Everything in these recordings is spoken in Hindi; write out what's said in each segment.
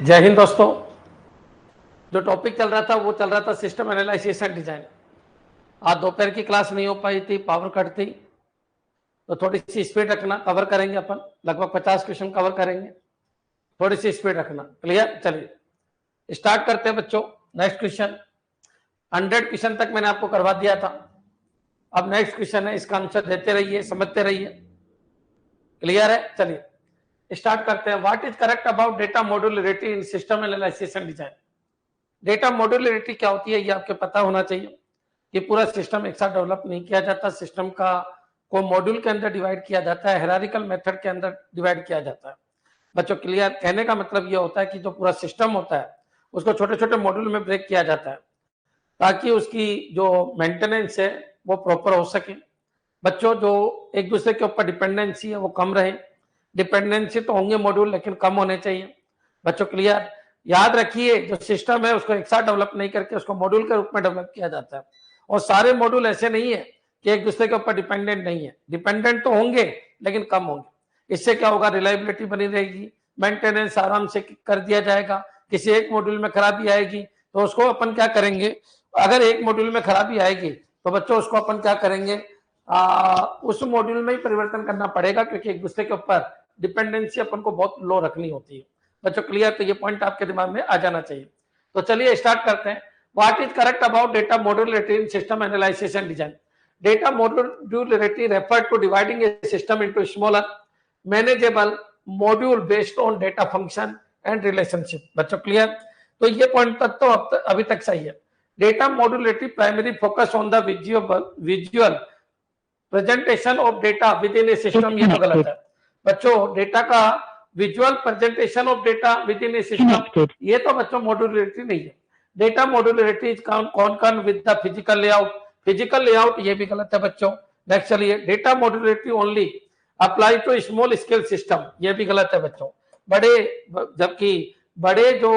जय हिंद दोस्तों। जो टॉपिक चल रहा था वो चल रहा था सिस्टम एनालिसिस एंड डिजाइन। आज दोपहर की क्लास नहीं हो पाई थी, पावर कट थी, तो थोड़ी सी स्पीड रखना। कवर करेंगे अपन, लगभग 50 क्वेश्चन कवर करेंगे। थोड़ी सी स्पीड रखना, क्लियर। चलिए स्टार्ट करते हैं बच्चों। नेक्स्ट क्वेश्चन 100 क्वेश्चन तक मैंने आपको करवा दिया था। अब नेक्स्ट क्वेश्चन है, इसका आंसर देते रहिए, समझते रहिए। क्लियर है? चलिए स्टार्ट करते हैं। What is correct about data modularity in system analysis and design. Data modularity क्या होती है ये आपको पता होना चाहिए कि पूरा सिस्टम एक साथ डेवलप नहीं किया जाता। सिस्टम को मॉड्यूल के अंदर डिवाइड किया जाता है, हायरार्किकल मेथड के अंदर डिवाइड किया जाता है। बच्चों क्लियर? कहने का मतलब ये होता है कि जो पूरा सिस्टम होता है उसको छोटे छोटे मॉड्यूल में ब्रेक किया जाता है ताकि उसकी जो मेंटेनेंस है वो प्रॉपर हो सके। बच्चों जो एक दूसरे के ऊपर डिपेंडेंसी है वो कम रहे। डिपेंडेंसी तो होंगे मॉड्यूल, लेकिन कम होने चाहिए। बच्चों क्लियर? याद रखिए जो सिस्टम है उसको एक साथ डेवलप नहीं करके उसको मॉड्यूल के रूप में डेवलप किया जाता है। और सारे मॉड्यूल ऐसे नहीं है कि एक दूसरे के ऊपर डिपेंडेंट नहीं है। डिपेंडेंट तो होंगे लेकिन कम होंगे। इससे क्या होगा? रिलायबिलिटी बनी रहेगी, मेंटेनेंस आराम से कर दिया जाएगा। किसी एक मॉड्यूल में खराबी आएगी तो उसको अपन क्या करेंगे? अगर एक मॉड्यूल में खराबी आएगी तो बच्चों उसको अपन क्या करेंगे? उस मॉड्यूल में ही परिवर्तन करना पड़ेगा, क्योंकि एक दूसरे के ऊपर डिपेंडेंसी अपन को बहुत लो रखनी होती है। बच्चों क्लियर? तो ये पॉइंट आपके दिमाग में आ जाना चाहिए। तो चलिए स्टार्ट करते हैं। What is correct about data modularity in system analysis and design. Data modularity refer to dividing a system into smaller manageable module based on data function and relationship. बच्चों क्लियर? तो ये पॉइंट तक तो अभी तक सही है। Data modularity primary focus on the visual presentation of data within a system, ये तो गलत है। बच्चों डेटा का visual presentation of data within a system, ये तो बच्चों मॉड्यूलरिटी नहीं है। Data modularity is con with the physical layout. Physical layout ये भी गलत है बच्चों। नेक्स्ट चलिए, data modularity only apply to small scale system, ये भी गलत है बच्चों। जबकि बड़े जो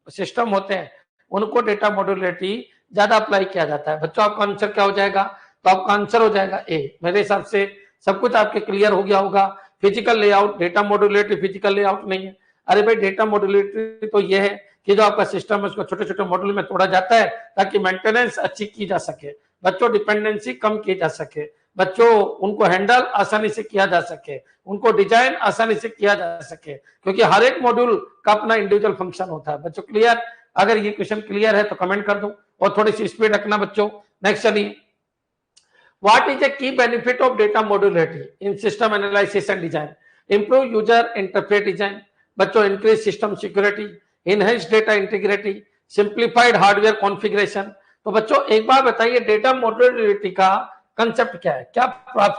सिस्टम होते हैं उनको डेटा मॉड्यूलरिटी ज्यादा अप्लाई किया जाता है। बच्चों आपका आंसर क्या हो जाएगा? तो आपका आंसर हो जाएगा ए। मेरे हिसाब से सब कुछ आपके क्लियर हो गया होगा। Physical layout, data modularity physical layout नहीं है। अरे भाई डेटा मॉड्यूलरिटी तो ये है कि जो आपका सिस्टम है उसको छोटे छोटे मॉड्यूल में तोड़ा जाता है ताकि मेंटेनेंस अच्छी की जा सके, बच्चों डिपेंडेंसी कम की जा सके, बच्चों उनको हैंडल आसानी से किया जा सके, उनको डिजाइन आसानी से किया जा सके, क्योंकि हर एक मॉड्यूल का अपना इंडिविजुअल फंक्शन होता है। बच्चों क्लियर? अगर ये क्वेश्चन क्लियर है तो कमेंट कर दो और थोड़ी सी स्पीड रखना बच्चों। नेक्स्ट चलिए, what is a key benefit of data modularity in system analysis and design? Improve user interface design, बच्चों increase system security, enhance data integrity, simplified hardware configuration। तो बच्चों एक बार बताइए डेटा मॉड्यूलरिटी का कंसेप्ट क्या है, क्या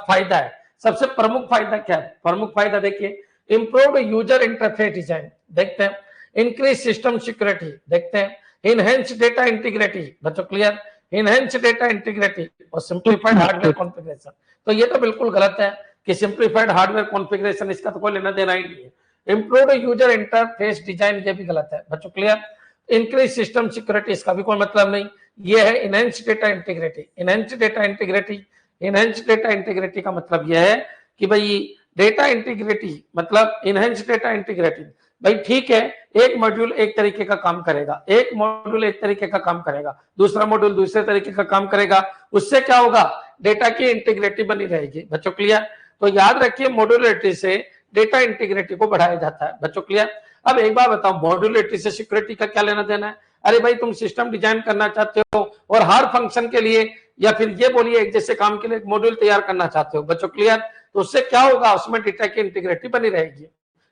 फायदा है? सबसे प्रमुख फायदा क्या है? प्रमुख फायदा देखिए, इंप्रूव्ड यूजर इंटरफेस डिजाइन देखते हैं, इंक्रीज सिस्टम सिक्योरिटी देखते हैं, इनहेंस डेटा इंटीग्रिटी। बच्चों क्लियर? इनहेंस डेटा इंटीग्रिटी और सिंप्लीफाइड हार्डवेयर कॉन्फ़िगरेशन। तो ये तो बिल्कुल गलत है कि सिंप्लीफाइड हार्डवेयर कॉन्फ़िगरेशन, इसका तो कोई लेना देना ही नहीं है। इंप्रूव्ड यूजर इंटरफेस डिजाइन, ये भी गलत है बच्चों। क्लियर? इंक्रीज सिस्टम सिक्योरिटी, इसका भी कोई मतलब नहीं। ये है enhance data integrity. Enhance data integrity, enhance data integrity का मतलब यह है कि भाई डेटा इंटीग्रिटी मतलब इनहेंस डेटा इंटीग्रिटी। भाई ठीक है, एक मॉड्यूल एक तरीके का काम करेगा, एक मॉड्यूल एक तरीके का काम करेगा, दूसरा मॉड्यूल दूसरे तरीके का काम करेगा, उससे क्या होगा? डेटा की इंटीग्रिटी बनी रहेगी। बच्चों क्लियर? तो याद रखिए मॉड्यूलरिटी से डेटा इंटीग्रिटी को बढ़ाया जाता है। बच्चों क्लियर? अब एक बार बताओ, मॉड्यूलरिटी से सिक्योरिटी का क्या लेना देना है? अरे भाई तुम सिस्टम डिजाइन करना चाहते हो और हर फंक्शन के लिए या फिर ये बोलिए एक जैसे काम के लिए एक मॉड्यूल तैयार करना चाहते हो। बच्चों क्लियर? तो उससे क्या होगा? उसमें डेटा की इंटीग्रिटी बनी रहेगी।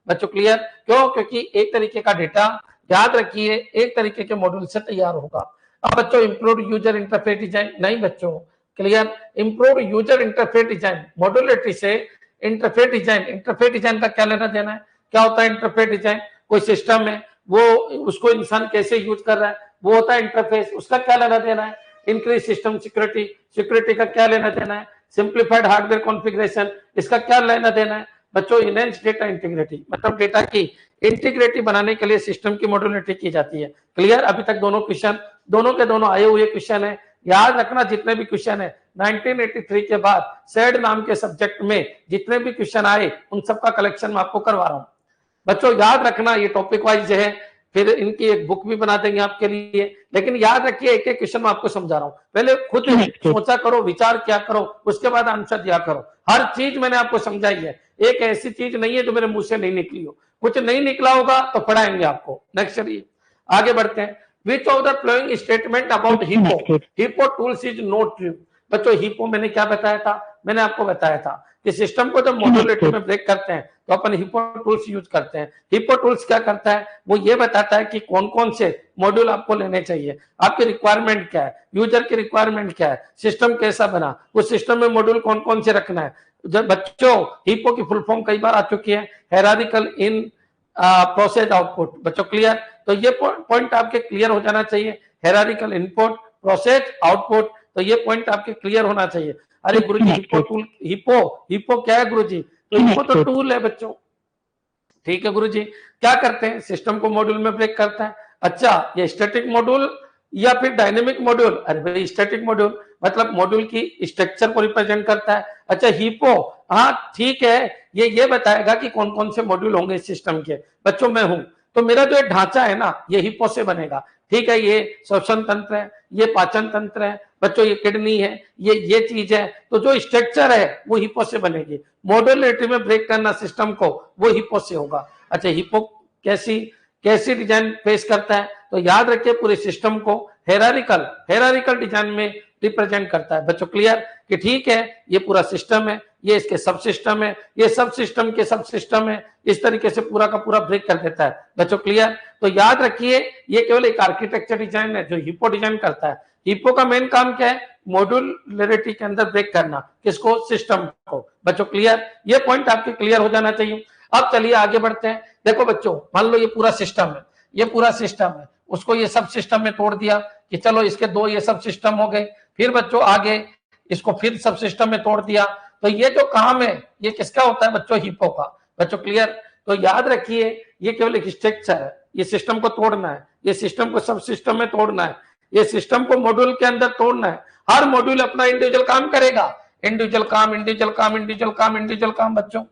बच्चों क्लियर? क्यों? क्योंकि एक तरीके का डेटा, याद रखिए, एक तरीके के मॉड्यूल से तैयार होगा। अब बच्चों इंप्रूव्ड यूजर इंटरफेस डिजाइन नहीं बच्चों। Clear? Improved user interface design, modularity से इंटरफेस डिजाइन। इंटरफेस डिजाइन का क्या लेना देना है? क्या होता है इंटरफेस डिजाइन? कोई सिस्टम है वो उसको इंसान कैसे यूज कर रहा है वो होता है इंटरफेस, उसका क्या लेना देना है? इंक्रीज सिस्टम सिक्योरिटी, सिक्योरिटी का क्या लेना देना है? सिंप्लीफाइड हार्डवेयर कॉन्फ़िगरेशन, इसका क्या लेना देना है? बच्चों इनहेंस डेटा इंटीग्रिटी मतलब डेटा की इंटीग्रिटी बनाने के लिए सिस्टम की मॉड्यूलरिटी की जाती है। क्लियर? अभी तक दोनों क्वेश्चन, दोनों के दोनों आए हुए क्वेश्चन है। याद रखना जितने भी क्वेश्चन है 1983 के बाद सेड नाम के सब्जेक्ट में जितने भी क्वेश्चन आए उन सबका कलेक्शन मैं आपको करवा रहा हूं। बच्चों याद रखना, ये टॉपिक वाइज है, फिर इनकी एक बुक भी बना देंगे आपके लिए, लेकिन याद रखिए एक एक क्वेश्चन मैं आपको समझा रहा हूँ, पहले खुद सोचा करो, विचार क्या करो, उसके बाद आंसर दिया करो। हर चीज मैंने आपको समझाई है, एक ऐसी चीज नहीं है जो मेरे मुंह से नहीं निकली हो, कुछ नहीं निकला होगा तो पढ़ाएंगे आपको। नेक्स्ट चलिए आगे बढ़ते हैं। विच of the following statement about hippo, hippo tools is not true. बच्चों हिप्पो मैंने क्या बताया था, मैंने आपको बताया था कि सिस्टम को जब मॉड्यूलेटर में ब्रेक करते हैं तो अपन हिप्पो टूल्स यूज करते हैं। हिप्पो टूल्स क्या करता है, वो ये बताता है कि कौन कौन से मॉड्यूल आपको लेने चाहिए, आपकी रिक्वायरमेंट क्या है, यूजर की रिक्वायरमेंट क्या है, सिस्टम कैसा बना, उस सिस्टम में मॉड्यूल कौन कौन से रखना है। जब बच्चों हिप्पो की फुल फॉर्म कई बार आ चुकी है, हायरार्किकल इन प्रोसेस आउटपुट। बच्चों क्लियर, तो ये पॉइंट आपके क्लियर हो जाना चाहिए, हायरार्किकल इनपुट प्रोसेस आउटपुट, तो ये पॉइंट आपके क्लियर होना चाहिए। अरे गुरुजी हिप्पो टूल, हिप्पो हिप्पो क्या है गुरुजी, तो हिप्पो तो टूल है बच्चों। ठीक है गुरुजी, क्या करते हैं, सिस्टम को मॉड्यूल में ब्रेक करता है। अच्छा ये स्टैटिक मॉड्यूल या फिर डायनेमिक मॉड्यूल, अरे भाई स्टैटिक मॉड्यूल मतलब मॉड्यूल की स्ट्रक्चर को रिप्रेजेंट करता है। अच्छा हिप्पो, हाँ ठीक है, ये बताएगा कि कौन कौन से मॉड्यूल होंगे इस सिस्टम के। बच्चों मैं हूं तो मेरा जो ढांचा है ना ये हिप्पो से बनेगा। ठीक है, ये श्वसन तंत्र है, ये पाचन तंत्र है, बच्चों ये किडनी है, ये चीज है, तो जो स्ट्रक्चर है वो हिप्पो से बनेगी। मॉड्यूलरिटी में ब्रेक करना सिस्टम को वो हिप्पो से होगा। अच्छा हिप्पो कैसी डिजाइन फेस करता है, तो याद रखिए पूरे सिस्टम को हेरारिकल डिजाइन में रिप्रेजेंट करता है। बच्चों क्लियर कि ठीक है, ये पूरा सिस्टम है, ये इसके सब सिस्टम है, ये सब सिस्टम के सब सिस्टम है, इस तरीके से पूरा का पूरा ब्रेक कर देता है। बच्चों क्लियर, तो याद रखिए ये केवल एक आर्किटेक्चर डिजाइन है जो हिप्पो डिजाइन करता है। हिप्पो का मेन काम क्या है, मॉड्यूलरिटी के अंदर ब्रेक करना, किसको, सिस्टम को। बच्चों क्लियर, ये पॉइंट आपके क्लियर हो जाना चाहिए। अब चलिए आगे बढ़ते हैं। देखो बच्चों मान लो ये पूरा सिस्टम है, ये पूरा सिस्टम है, उसको ये सब सिस्टम में तोड़ दिया कि चलो इसके दो ये सब सिस्टम हो गए, फिर बच्चों आगे इसको फिर सब सिस्टम में तोड़ दिया, तो ये जो काम है ये किसका होता है बच्चों, हिप्पो का। बच्चों क्लियर, तो याद रखिए ये केवल एक स्ट्रक्चर है, ये सिस्टम को तोड़ना है, ये सिस्टम को सब सिस्टम में तोड़ना है, ये सिस्टम को मॉड्यूल के अंदर तोड़ना है। हर मॉड्यूल अपना इंडिविजुअल काम करेगा, इंडिविजुअल काम इंडिविजुअल काम इंडिविजुअल काम इंडिविजुअल काम। बच्चों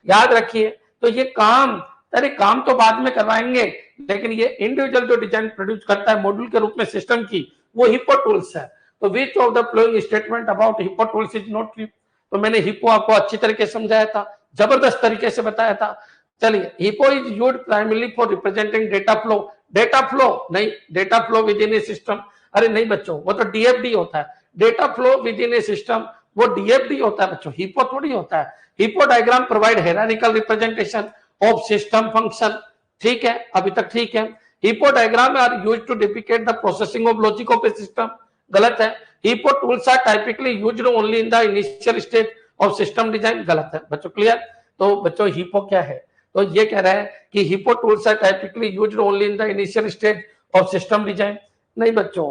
याद रखिए, तो ये काम, अरे काम तो बाद में करवाएंगे, लेकिन ये इंडिविजुअल जो डिजाइन प्रोड्यूस करता है मॉड्यूल के रूप में सिस्टम की, वो हिप्पो टूल्स है। तो विच of the following statement about hippo tools is not true. तो मैंने हिप्पो आपको अच्छी तरीके से समझाया था, जबरदस्त तरीके से बताया था। चलिए HIPO is used primarily for representing data flow. Data flow नहीं, data flow within a system, अरे नहीं बच्चों वो तो डीएफडी होता है। Data flow within a system वो डीएफडी होता है बच्चों, हिप्पो थोड़ी होता है। HIPO diagram provide hierarchical representation of system function. ठीक है, अभी तक ठीक है। HIPO diagram are used to depict the processing of logic of a system, गलत है। HIPO tools are typically used only in the initial stage of system design, गलत है। बच्चों क्लियर, तो बच्चों हिप्पो क्या है, तो ये कह रहा है कि HIPO tools are typically used only in the initial stage of system design. नहीं बच्चों,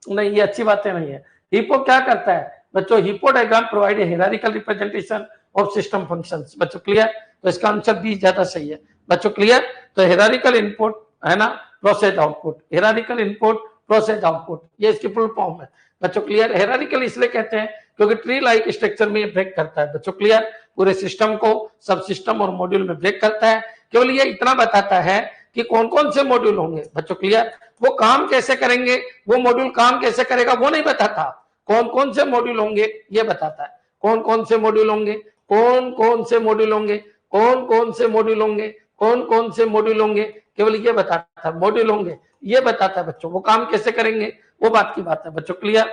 नहीं, ये अच्छी बातें नहीं है। हिप्पो क्या करता है बच्चों, hippo diagram provide a hierarchical representation of system functions. बच्चों क्लियर, तो इसका आंसर बी ज्यादा सही है। बच्चों क्लियर, तो हायरार्किकल इनपुट है ना, process output, hierarchical input process output, ये इसकी फुल फॉर्म है। बच्चों क्लियर, हायरार्किकल इसलिए कहते हैं क्योंकि ट्री लाइक स्ट्रक्चर में ब्रेक करता है। बच्चों क्लियर, पूरे सिस्टम को सब सिस्टम और मॉड्यूल में ब्रेक करता है। केवल ये इतना बताता है कि कौन कौन से मॉड्यूल होंगे। बच्चों क्लियर, वो काम कैसे करेंगे, वो मॉड्यूल काम कैसे करेगा वो नहीं बताता, कौन कौन से मॉड्यूल होंगे ये बताता है। कौन कौन से मॉड्यूल होंगे, कौन कौन से मॉड्यूल होंगे, कौन कौन से मॉड्यूल होंगे, कौन कौन से मॉड्यूल होंगे, केवल ये बताता है, मॉड्यूल होंगे ये बताता है बच्चों, वो काम कैसे करेंगे वो बात की बात है। बच्चों क्लियर,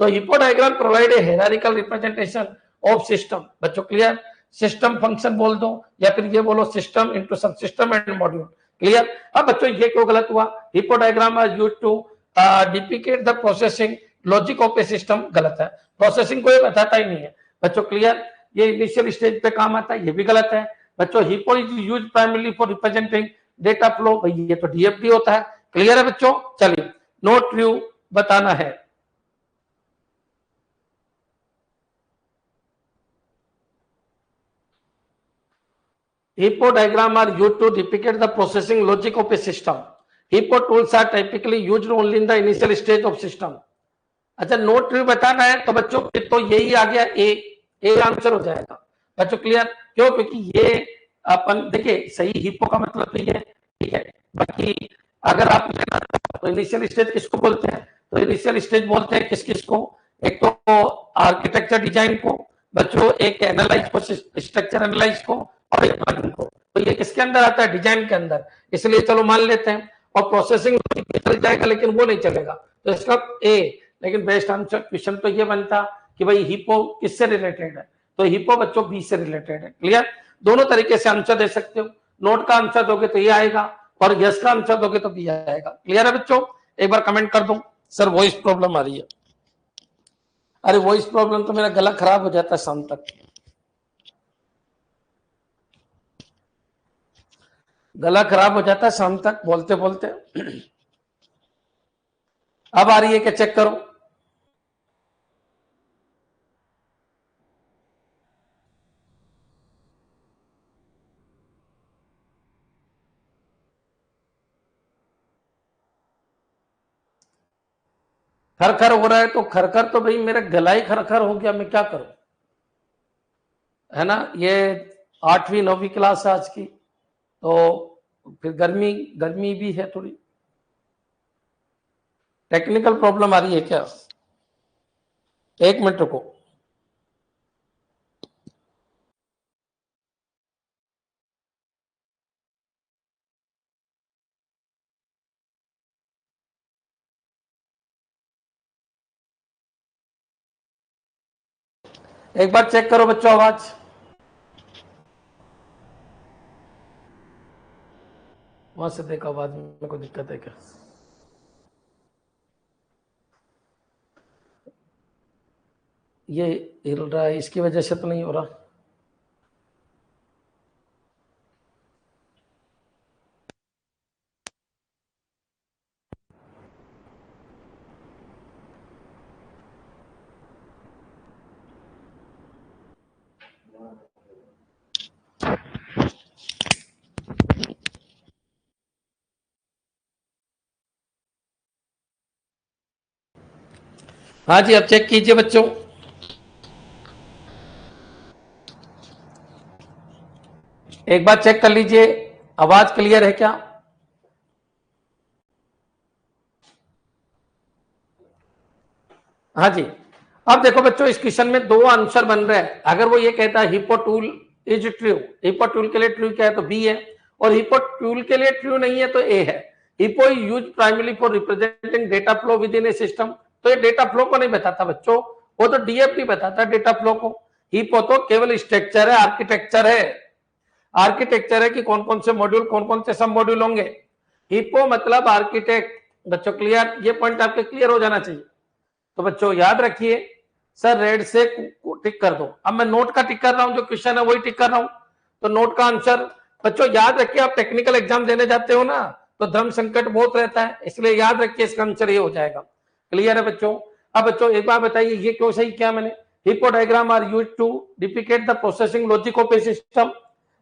तो HIPO diagram provide a hierarchical representation of system. बच्चों क्लियर, सिस्टम फंक्शन बोल दो या फिर ये बोलो system into subsystem and module. Clear, अब बच्चों ये क्यों गलत हुआ, HIPO diagram are used to depict the processing logic of a system, गलत है। प्रोसेसिंग को ये बताता ही नहीं है। बच्चों क्लियर, ये इनिशियल स्टेज पे काम आता है, ये भी गलत है। बच्चों hippo is used primarily for representing data flow, भाई ये तो डीएफडी होता है। क्लियर है बच्चों, चलिए नोट ट्रू बताना है। Hippo diagram are used to depict the processing logic of a system. Hippo tools are typically used only in the initial stage of system. अच्छा नोट ट्री बताना है तो बच्चों फिर तो यही आ गया, ए आंसर हो जाएगा। बच्चों क्लियर, क्यों, क्योंकि ये अपन देखिए सही हिप्पो का मतलब तो ये, ठीक है। बाकी अगर आप लेना तो इनिशियल स्टेज किसको बोलते हैं, तो इनिशियल स्टेज बोलते हैं किस किस को, एक तो आर्किटेक्चर डिजाइन को बच्चों, एक एनालाइज को, स्ट्रक्चर एनालाइज को, और एक प्लानिंग को। तो ये किसके अंदर आता है, डिजाइन के अंदर, इसलिए चलो मान लेते हैं। और प्रोसेसिंग चल जाएगा लेकिन वो नहीं चलेगा, तो इसका ए। लेकिन बेस्ट आंसर क्वेश्चन तो ये बनता कि भाई हिप्पो किससे रिलेटेड है, तो हिप्पो बच्चों बी से रिलेटेड है। क्लियर, दोनों तरीके से आंसर दे सकते हो, नोट का आंसर दोगे तो ये आएगा और यस का आंसर दोगे तो बी आएगा। क्लियर है बच्चों, एक बार कमेंट कर दो सर वॉइस प्रॉब्लम आ रही है। अरे वॉइस प्रॉब्लम तो मेरा गला खराब हो जाता है शाम तक, गला खराब हो जाता है शाम तक बोलते बोलते। अब आ रही है क्या, चेक करो। खरखर हो रहा है तो खरखर तो भाई मेरा गला ही खरखर हो गया, मैं क्या करूं, है ना। ये 8वीं 9वीं क्लास है आज की, तो फिर गर्मी गर्मी भी है थोड़ी। टेक्निकल प्रॉब्लम आ रही है क्या, एक मिनट रुको। एक बार चेक करो बच्चों आवाज, वहां से देखो आवाज में कोई दिक्कत है क्या। ये हिल रहा है इसकी वजह से तो नहीं हो रहा। हाँ जी, अब चेक कीजिए बच्चों। एक बार चेक कर लीजिए आवाज क्लियर है क्या। हाँ जी, अब देखो बच्चों इस क्वेश्चन में दो आंसर बन रहे हैं। अगर वो ये कहता है hippo tool is true, hippo tool के लिए ट्रू क्या है तो बी है, और हिप्पो टूल के लिए ट्रू नहीं है तो ए है। Hippo use primary for representing data flow within a system, तो ये डेटा फ्लो को नहीं बताता बच्चों, वो तो डीएफटी बताता है डेटा फ्लो को। हिप्पो तो केवल स्ट्रक्चर है, आर्किटेक्चर है, आर्किटेक्चर है कि कौन कौन से मॉड्यूल कौन कौन से सब मॉड्यूल होंगे। हिप्पो मतलब आर्किटेक्ट। बच्चों क्लियर, ये पॉइंट आपके क्लियर हो जाना चाहिए। तो बच्चों याद रखिए, सर रेड से टिक कर दो। अब मैं नोट का टिक कर रहा हूं, जो क्वेश्चन है वही टिक कर रहा हूं, तो नोट का आंसर। बच्चों याद रखिए, आप टेक्निकल एग्जाम देने जाते हो ना, तो धर्म संकट बहुत रहता है, इसलिए याद रखिए इसका आंसर ये हो जाएगा। क्लियर है बच्चों। अब बच्चों एक बार बताइए ये क्यों सही किया मैंने। HIPO diagram are used to depicate the processing logic of a system,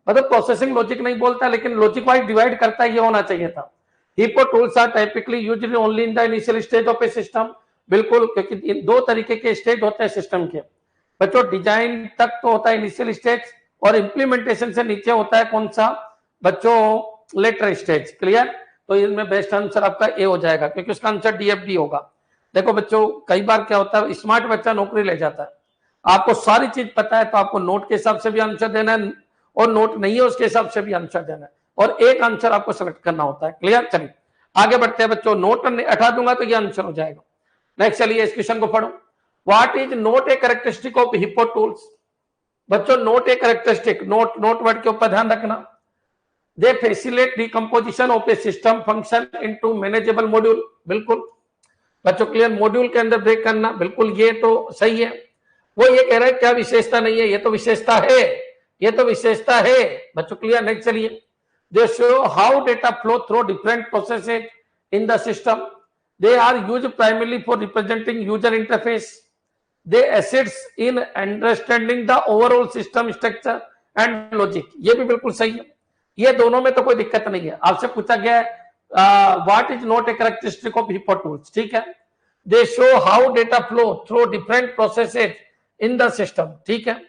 मतलब प्रोसेसिंग लॉजिक नहीं बोलता लेकिन लॉजिक वाइज डिवाइड करता है, ये होना चाहिए था। HIPO tools are typically used only in the initial stage of a system, बिल्कुल, क्योंकि दो तरीके के स्टेज होते हैं सिस्टम के बच्चों। डिजाइन तक तो होता है इनिशियल स्टेज, और इंप्लीमेंटेशन से नीचे होता है कौन सा बच्चों, लेटर स्टेज। क्लियर, तो इसमें बेस्ट आंसर आपका ए हो जाएगा, क्योंकि उसका आंसर डीएफडी होगा। देखो बच्चों कई बार क्या होता है, स्मार्ट बच्चा नौकरी ले जाता है, आपको सारी चीज पता है, तो आपको नोट के हिसाब से भी आंसर देना है, और नोट नहीं है उसके हिसाब से भी आंसर देना है, और एक आंसर आपको सेलेक्ट करना होता है। क्लियर, चलिए आगे बढ़ते हैं बच्चों। नोट हटा दूंगा तो ये आंसर हो जाएगा। नेक्स्ट चलिए इस क्वेश्चन को पढ़ो। What is not a characteristic of HIPO tools. बच्चों not a characteristic, not not word के ऊपर ध्यान रखना। They facilitate decomposition of a system function into manageable module, बिल्कुल बच्चों क्लियर। मॉड्यूल के अंदर ब्रेक करना, बिल्कुल ये तो सही है। वो ये कह रहा है क्या विशेषता नहीं है, ये तो विशेषता है, ये तो विशेषता है बच्चों। क्लियर, नेक्स्ट चलिए। दे show how data flow through different processes in the system, they are used primarily for representing user interface, they assists in understanding the overall system structure and logic, ये भी बिल्कुल सही है, ये दोनों में तो कोई दिक्कत नहीं है। आपसे पूछा गया है what is not a characteristic of HIPO tools, ठीक है। They show how data flow through different processes in the system, ठीक है।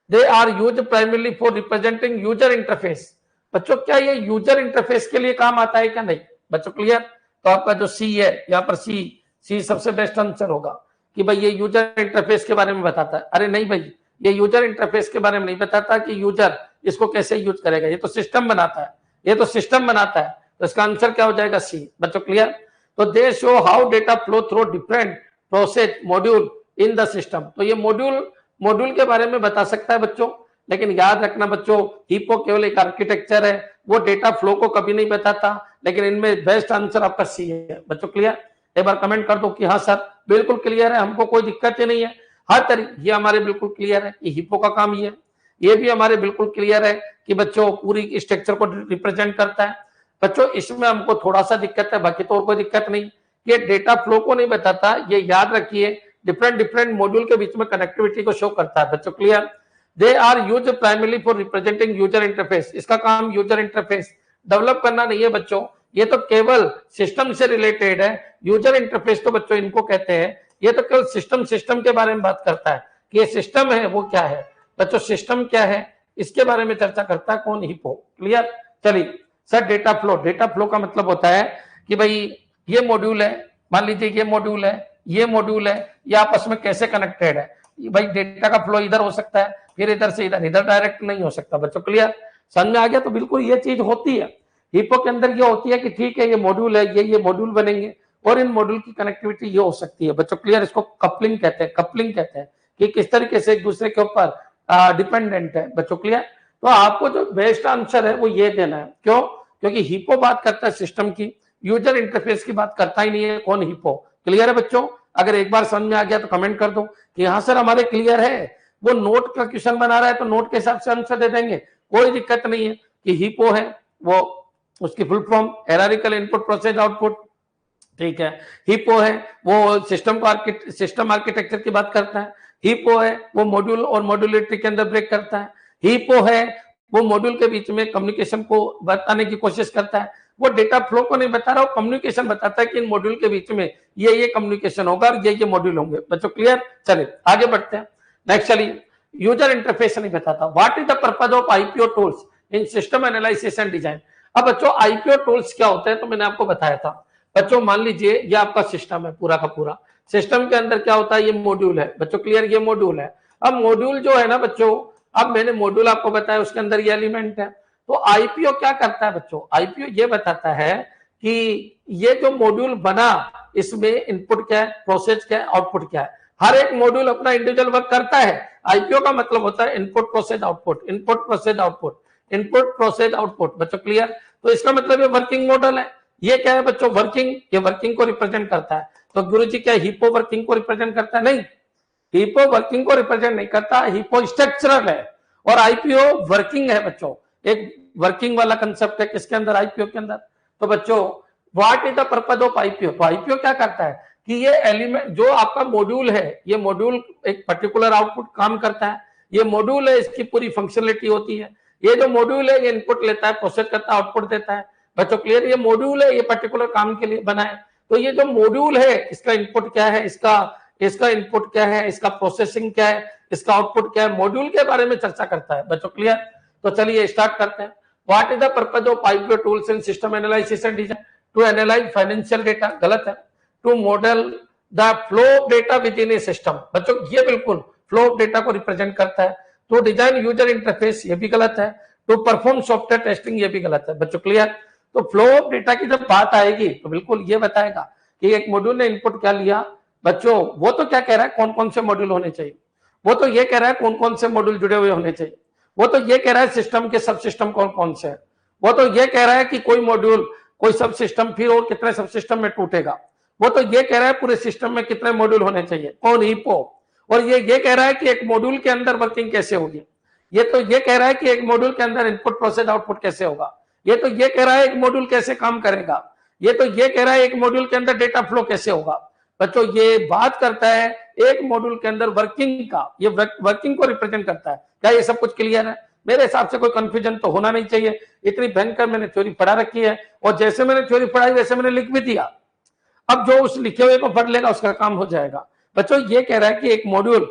They are use primarily for representing user interface. बच्चों क्या ये यूजर इंटरफेस के लिए काम आता है क्या? नहीं। बच्चों क्लियर? तो आपका जो सी है यहाँ पर सी सबसे बेस्ट आंसर होगा कि भाई ये यूजर इंटरफेस के बारे में बताता है। अरे नहीं भाई, ये यूजर इंटरफेस के बारे में नहीं बताता कि यूजर इसको कैसे यूज करेगा, ये तो सिस्टम बनाता है, ये तो सिस्टम बनाता है। तो इसका आंसर क्या हो जाएगा? सी। बच्चों क्लियर? तो दे show how data flow through different process module in the system. तो ये मॉड्यूल के बारे में बता सकता है बच्चों, लेकिन याद रखना बच्चों, हिप्पो केवल एक आर्किटेक्चर है, वो डेटा फ्लो को कभी नहीं बताता। लेकिन इनमें बेस्ट आंसर आपका सी है। बच्चों क्लियर? एक बार कमेंट कर दो कि हाँ सर बिल्कुल क्लियर है, हमको कोई दिक्कत ही नहीं है। हर तरीके ये हमारे बिल्कुल क्लियर है कि हिप्पो का काम ये भी हमारे बिल्कुल क्लियर है कि बच्चों पूरी स्ट्रक्चर को रिप्रेजेंट करता है। बच्चों इसमें हमको थोड़ा सा दिक्कत है, बाकी तो और कोई दिक्कत नहीं। ये डेटा फ्लो को नहीं बताता, ये याद रखिए डिफरेंट मॉड्यूल के बीच में कनेक्टिविटी को शो करता है। बच्चों clear? They are use primarily for representing user interface. इसका काम यूजर इंटरफेस डेवलप करना नहीं है बच्चों, ये तो केवल सिस्टम से रिलेटेड है। यूजर इंटरफेस तो बच्चों इनको कहते हैं, ये तो केवल सिस्टम के बारे में बात करता है कि ये सिस्टम है वो क्या है। बच्चों सिस्टम क्या है इसके बारे में चर्चा करता है कौन? हिप्पो। क्लियर? चलिए सर डेटा फ्लो का मतलब होता है कि भाई ये मॉड्यूल है, मान लीजिए ये मॉड्यूल है, ये मॉड्यूल है, ये आपस में कैसे कनेक्टेड है। भाई डेटा का फ्लो इधर हो सकता है, फिर इधर से इधर डायरेक्ट नहीं हो सकता। बच्चों क्लियर? समझ में आ गया? तो बिल्कुल ये चीज होती है हिप्पो के अंदर, ये होती है कि ठीक है ये मॉड्यूल है, ये मॉड्यूल बनेंगे और इन मॉड्यूल की कनेक्टिविटी ये हो सकती है। बच्चों क्लियर? इसको कपलिंग कहते हैं कि किस तरीके से एक दूसरे के ऊपर डिपेंडेंट है। बच्चों क्लियर? तो आपको जो बेस्ट आंसर है वो ये देना है। क्यों? क्योंकि हिप्पो बात करता है सिस्टम की, यूजर इंटरफेस की बात करता ही नहीं है कौन? हिप्पो। क्लियर है बच्चों? अगर एक बार समझ में आ गया तो कमेंट कर दो कि हाँ सर हमारे क्लियर है। वो नोट का क्वेश्चन बना रहा है तो नोट के हिसाब से आंसर दे देंगे, कोई दिक्कत नहीं है। कि हिप्पो है वो उसकी full form hierarchical input process output, ठीक है। हिप्पो है वो सिस्टम आर्किटेक्चर की बात करता है। हिप्पो है वो मॉड्यूल और मॉड्यूलरिटी के अंदर ब्रेक करता है। हिप्पो है वो मॉड्यूल के बीच में कम्युनिकेशन को बताने की कोशिश करता है। वो डेटा फ्लो को नहीं बता रहा, वो कम्युनिकेशन बताता है कि इन मॉड्यूल के बीच में ये कम्युनिकेशन होगा और ये मॉड्यूल होंगे। बच्चों क्लियर? चलिए आगे बढ़ते हैं। नेक्स्ट चलिए, यूजर इंटरफेस नहीं बताता। What is the purpose of IPO tools in system analysis and design. अब बच्चों आईपीओ टूल्स क्या होते हैं तो मैंने आपको बताया था। बच्चों मान लीजिए ये आपका सिस्टम है, पूरा का पूरा सिस्टम के अंदर क्या होता है? ये मॉड्यूल है। बच्चों क्लियर? ये मॉड्यूल है। अब मॉड्यूल जो है ना बच्चों, अब मैंने मॉड्यूल आपको बताया उसके अंदर ये एलिमेंट है। तो आईपीओ क्या करता है बच्चों? आईपीओ ये बताता है कि ये जो मॉड्यूल बना इसमें इनपुट क्या है, प्रोसेस क्या है, आउटपुट क्या है। हर एक मॉड्यूल अपना इंडिविजुअल वर्क करता है। आईपीओ का मतलब होता है input process output, input process output, input process output. बच्चों क्लियर? तो इसका मतलब ये वर्किंग मॉडल है। ये क्या है बच्चों? वर्किंग। ये वर्किंग को रिप्रेजेंट करता है। तो गुरुजी क्या हिप्पो वर्किंग को रिप्रेजेंट करता है? नहीं, हिप्पो वर्किंग को रिप्रेजेंट नहीं करता, हिप्पो स्ट्रक्चरल है और आईपीओ वर्किंग है बच्चों। एक वर्किंग वाला कंसेप्ट है किसके अंदर? आईपीओ के अंदर। तो बच्चों what is the purpose of IPO? तो आईपीओ क्या करता है कि ये एलिमेंट जो आपका मॉड्यूल है, ये मॉड्यूल एक पर्टिकुलर आउटपुट काम करता है। ये मॉड्यूल है, इसकी पूरी फंक्शनलिटी होती है। ये जो मॉड्यूल है ये इनपुट लेता है, प्रोसेस करता है, आउटपुट देता है। बच्चों क्लियर? ये मॉड्यूल है, ये पर्टिकुलर काम के लिए बना है। तो ये जो मॉड्यूल है इसका इनपुट क्या है, इसका इनपुट क्या है, इसका प्रोसेसिंग क्या है, इसका आउटपुट क्या है, मॉड्यूल के बारे में चर्चा करता है। बच्चों क्लियर? तो चलिए स्टार्ट करते हैं। What is the purpose of IPO tools in system analysis and design? To analyse financial data, गलत है। To model the flow of data within a system. बच्चों ये बिल्कुल फ्लो ऑफ डेटा को रिप्रेजेंट करता है। टू डिजाइन यूजर इंटरफेस, ये भी गलत है। टू परफॉर्म सॉफ्टवेयर टेस्टिंग, ये भी गलत है। बच्चों क्लियर? तो फ्लो ऑफ डेटा की जब बात आएगी तो बिल्कुल ये बताएगा कि एक मॉड्यूल ने इनपुट क्या लिया। बच्चों वो तो क्या कह रहा है कौन कौन से मॉड्यूल होने चाहिए, वो तो ये कह रहा है कौन कौन से मॉड्यूल जुड़े हुए होने चाहिए, वो तो ये कह रहा है सिस्टम के सब सिस्टम कौन कौन से है, वो तो ये कह रहा है कि कोई मॉड्यूल कोई सब सिस्टम फिर और कितने सब सिस्टम में टूटेगा, वो तो ये कह रहा है पूरे सिस्टम में कितने मॉड्यूल होने चाहिए, कौन? हिप्पो। और ये कह रहा है कि एक मॉड्यूल के अंदर वर्किंग कैसे होगी, ये तो ये कह रहा है कि एक मॉड्यूल के अंदर इनपुट प्रोसेस आउटपुट कैसे होगा, ये तो ये कह रहा है एक मॉड्यूल कैसे काम करेगा, ये तो ये कह रहा है एक मॉड्यूल के अंदर डेटा फ्लो कैसे होगा। बच्चों ये बात करता है एक मॉड्यूल के अंदर वर्किंग का, ये वर्किंग को रिप्रेजेंट करता है। क्या ये सब कुछ क्लियर है? मेरे हिसाब से कोई कंफ्यूजन तो होना नहीं चाहिए। इतनी भयंकर मैंने थ्योरी पढ़ा रखी है और जैसे मैंने थ्योरी पढ़ाई वैसे मैंने लिख भी दिया। अब जो उस लिखे हुए को पढ़ लेगा उसका काम हो जाएगा। बच्चों ये कह रहा है कि एक मॉड्यूल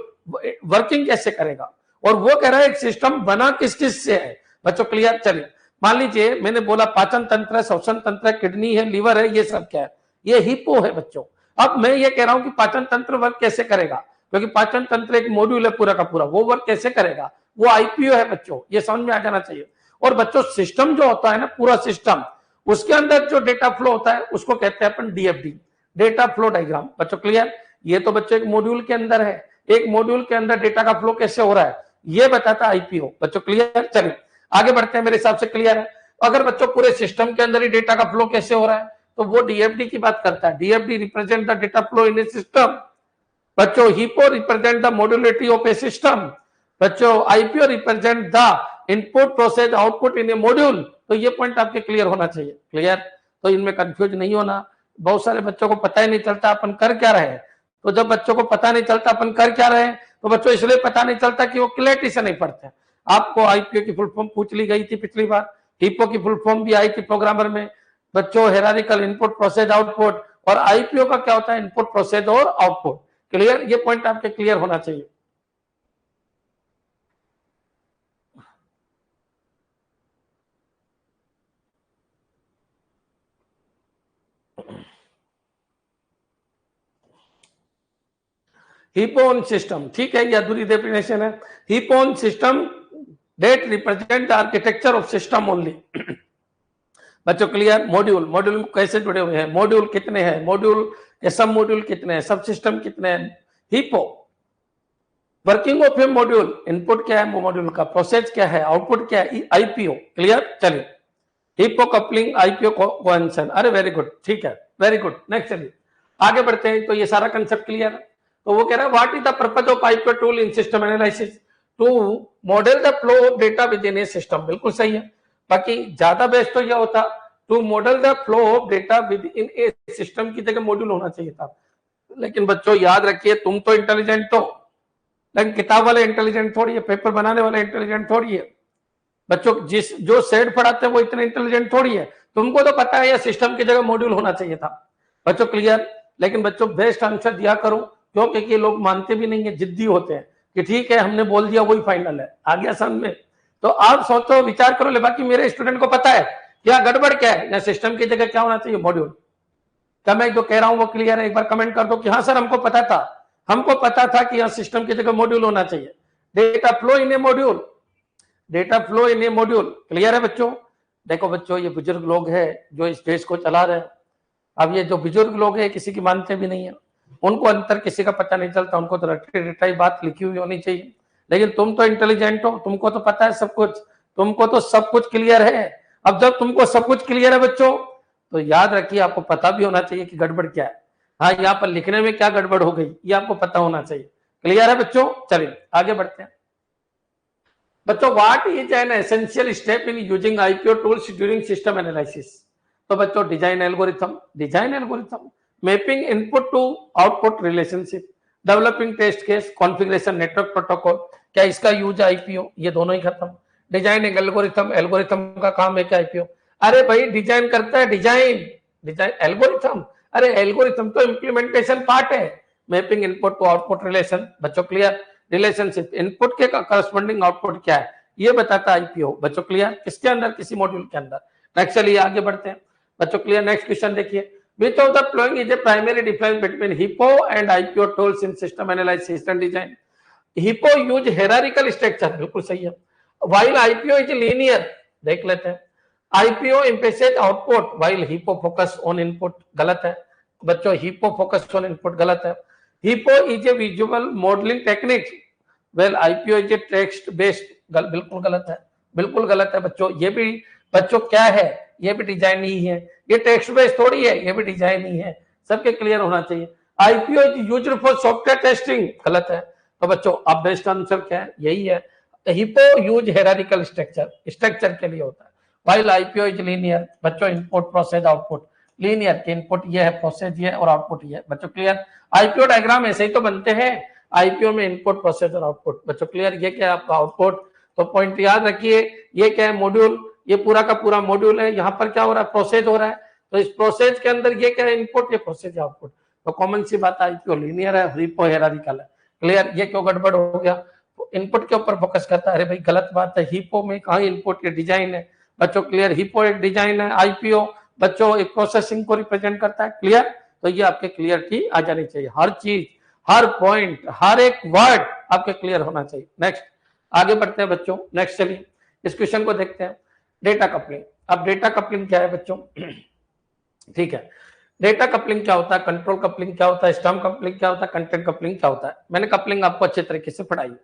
वर्किंग कैसे करेगा, और वो कह रहा है एक सिस्टम बना किस किस से है बच्चों, क्लियर। चलिए मान लीजिए मैंने बोला पाचन तंत्र है, श्वसन तंत्र है, किडनी है, लीवर है, ये सब क्या है, ये हिप्पो है बच्चों। अब मैं ये कह रहा हूं कि पाचन तंत्र वर्क कैसे करेगा, क्योंकि पाचन तंत्र एक मॉड्यूल है पूरा का पूरा, वो वर्क कैसे करेगा, वो आईपीओ है बच्चों, ये समझ में आ जाना चाहिए। और बच्चों सिस्टम जो होता है ना, पूरा सिस्टम, उसके अंदर जो डेटा फ्लो होता है उसको कहते हैं अपन डीएफडी, डेटा फ्लो डायग्राम बच्चों, क्लियर। ये तो बच्चों एक मॉड्यूल के अंदर है, एक मॉड्यूल के अंदर डेटा का फ्लो कैसे हो रहा है ये बताता है आईपीओ बच्चों, क्लियर। चलिए आगे बढ़ते हैं, मेरे हिसाब से क्लियर है। अगर बच्चों पूरे सिस्टम के अंदर ही डेटा का फ्लो कैसे हो रहा है तो वो डीएफडी की बात करता है। DFD represent the data flow in a system बच्चों, HIPO represent the modularity of a system बच्चों, IPO represent the input process output in a module. तो ये पॉइंट आपके क्लियर होना चाहिए, क्लियर। तो इनमें कंफ्यूज नहीं होना। बहुत सारे बच्चों को पता ही नहीं चलता अपन कर क्या रहे हैं। तो जब बच्चों को पता नहीं चलता अपन कर क्या रहे हैं तो बच्चों इसलिए पता नहीं चलता कि वो क्लैरिटी से नहीं पढ़ते। आपको आईपीओ की फुल फॉर्म पूछ ली गई थी पिछली बार, हिप्पो की फुल फॉर्म भी आई थी प्रोग्रामर में बच्चों, हेरारिकल इनपुट प्रोसेस आउटपुट, और आईपीओ का क्या होता है, इनपुट प्रोसेस और आउटपुट, क्लियर। ये पॉइंट आपके क्लियर होना चाहिए। heap on system, ठीक है, ये अधूरी डेफिनेशन है। heap on system that represent the architecture of system only बच्चों क्लियर। मॉड्यूल, मॉड्यूल कैसे जुड़े हुए हैं, मॉड्यूल कितने हैं, मॉड्यूल के सब मॉड्यूल कितने हैं, सब सिस्टम कितने हैं। Hippo working of A module, input क्या है मॉड्यूल का, प्रोसेस क्या है, आउटपुट क्या है, आईपीओ, क्लियर। चलिए हिप्पो कपलिंग आईपीओ कोहेरेंस, अरे वेरी गुड, ठीक है, वेरी गुड। नेक्स्ट चलिए आगे बढ़ते हैं। तो ये सारा कंसेप्ट क्लियर है। तो वो कह रहा है what is the purpose of IPO tool in system analysis, to model the flow of data within a system, बिल्कुल सही है। बाकी ज्यादा बेस्ट तो यह होता to model the flow of data within a system की जगह मॉड्यूल होना चाहिए था। लेकिन बच्चों याद रखिए तुम तो इंटेलिजेंट हो, लेकिन किताब वाले इंटेलिजेंट थोड़ी है, पेपर बनाने वाले इंटेलिजेंट थोड़ी है बच्चों। जो सेट पढ़ाते हैं वो इतने इंटेलिजेंट थोड़ी है। तुमको तो पता है यह सिस्टम की जगह मॉड्यूल होना चाहिए था बच्चों, क्लियर। लेकिन बच्चों बेस्ट आंसर दिया करो, क्योंकि ये लोग मानते भी नहीं है, जिद्दी होते हैं कि ठीक है हमने बोल दिया वही फाइनल है, आ गया समझ में। तो आप सोचो, विचार करो, ले बाकी मेरे स्टूडेंट को पता है क्या गड़बड़ क्या है, या सिस्टम की जगह क्या होना चाहिए, मॉड्यूल। क्या मैं जो कह रहा हूं वो क्लियर है? एक बार कमेंट कर दो कि हाँ सर हमको पता था, हमको पता था कि यहाँ सिस्टम की जगह मॉड्यूल होना चाहिए। Data flow in a module, data flow in a module, clear है बच्चों। देखो बच्चों ये बुजुर्ग लोग हैं जो इस देश को चला रहे हैं। अब ये जो बुजुर्ग लोग हैं किसी की मानते भी नहीं है, उनको अंतर किसी का पता नहीं चलता, उनको तो रट्टी रटाई बात लिखी हुई होनी चाहिए। लेकिन तुम तो इंटेलिजेंट हो, तुमको तो पता है सब कुछ, तुमको तो सब कुछ क्लियर है। अब जब तुमको सब कुछ क्लियर है बच्चों, तो याद रखिए आपको पता भी होना चाहिए कि गड़बड़ क्या है। हाँ यहाँ पर लिखने में क्या गड़बड़ हो गई ये आपको पता होना चाहिए, क्लियर है बच्चों। चलिए आगे बढ़ते हैं बच्चों। What is an essential step in using IPO tools during system analysis. तो बच्चों design algorithm, design algorithm, mapping input to output relationship, developing test case, configuration, network protocol. क्या इसका यूज आईपीओ? ये दोनों ही खत्म। डिजाइन एल्गोरिथम, एल्गोरिथम का काम है क्या आईपीओ? अरे भाई डिजाइन करता है, डिजाइन, डिजाइन एल्गोरिथम, अरे एल्गोरिथम तो इंप्लीमेंटेशन पार्ट है। Mapping input to output relation बच्चों, क्लियर। रिलेशनशिप, इनपुट के करस्पॉन्डिंग आउटपुट क्या है ये बताता है आईपीओ बच्चों, क्लियर। किसके अंदर? किसी मॉड्यूल के अंदर। नेक्स्ट चलिए आगे बढ़ते हैं बच्चों, क्लियर। नेक्स्ट क्वेश्चन देखिए, which of the following is a primary difference between HIPPO and IPO tools in system analysis and design? HIPPO use hierarchical structure, बिल्कुल सही है, while IPO is linear, देख लेते हैं। IPO emphasizes output while HIPPO focus on input, गलत है बच्चों, HIPPO focus on input गलत है। HIPPO is a visual modeling technique while IPO is a text based, बिल्कुल गलत है, बिल्कुल गलत है बच्चों। ये भी बच्चों क्या है, ये भी डिजाइन ही है, ये टेक्स्ट बेस थोड़ी है, ये भी डिजाइन ही है, सबके क्लियर होना चाहिए। IPO is used for software testing, गलत है। तो बच्चों अब बेस्ट आंसर क्या है? यही है, hippo use hierarchical structure, structure के लिए होता है। व्हाइल आईपीओ इज लीनियर बच्चों, इनपुट प्रोसेस आउटपुट, लीनियर के इनपुट ये है, प्रोसेस ये और आउटपुट ये बच्चों, क्लियर। आईपीओ डायग्राम ऐसे ही तो बनते हैं, आईपीओ में इनपुट प्रोसेस और आउटपुट बच्चों, क्लियर। ये क्या है आपका आउटपुट, तो पॉइंट याद रखिए। ये क्या है? मॉड्यूल, ये पूरा का पूरा मॉड्यूल है। यहाँ पर क्या हो रहा है? प्रोसेस हो रहा है। तो इस प्रोसेस के अंदर ये क्या है? इनपुट, ये प्रोसेस आउटपुट। तो कॉमन सी बात है, आईपीओ लीनियर है, हिप्पो हेरारिकल है, क्लियर। ये क्यों गड़बड़ हो गया? इनपुट के ऊपर फोकस करता है, अरे भाई गलत बात है, हिपो में कहाँ इनपुट के डिजाइन है बच्चों, क्लियर। हिपो एक डिजाइन है, आईपीओ बच्चों एक प्रोसेसिंग को रिप्रेजेंट करता है, क्लियर। तो ये आपके क्लियरिटी आ जानी चाहिए, हर चीज, हर पॉइंट, हर एक वर्ड आपके क्लियर होना चाहिए। नेक्स्ट आगे बढ़ते हैं बच्चों, नेक्स्ट चलिए इस क्वेश्चन को देखते हैं। Data coupling. अब डेटा कपलिंग क्या है बच्चों, ठीक है। डेटा कपलिंग क्या होता है, कंट्रोल कपलिंग क्या होता है, स्टर्म कपलिंग क्या होता है, कंटेंट कपलिंग क्या होता है। मैंने कपलिंग आपको अच्छे तरीके से पढ़ाई है,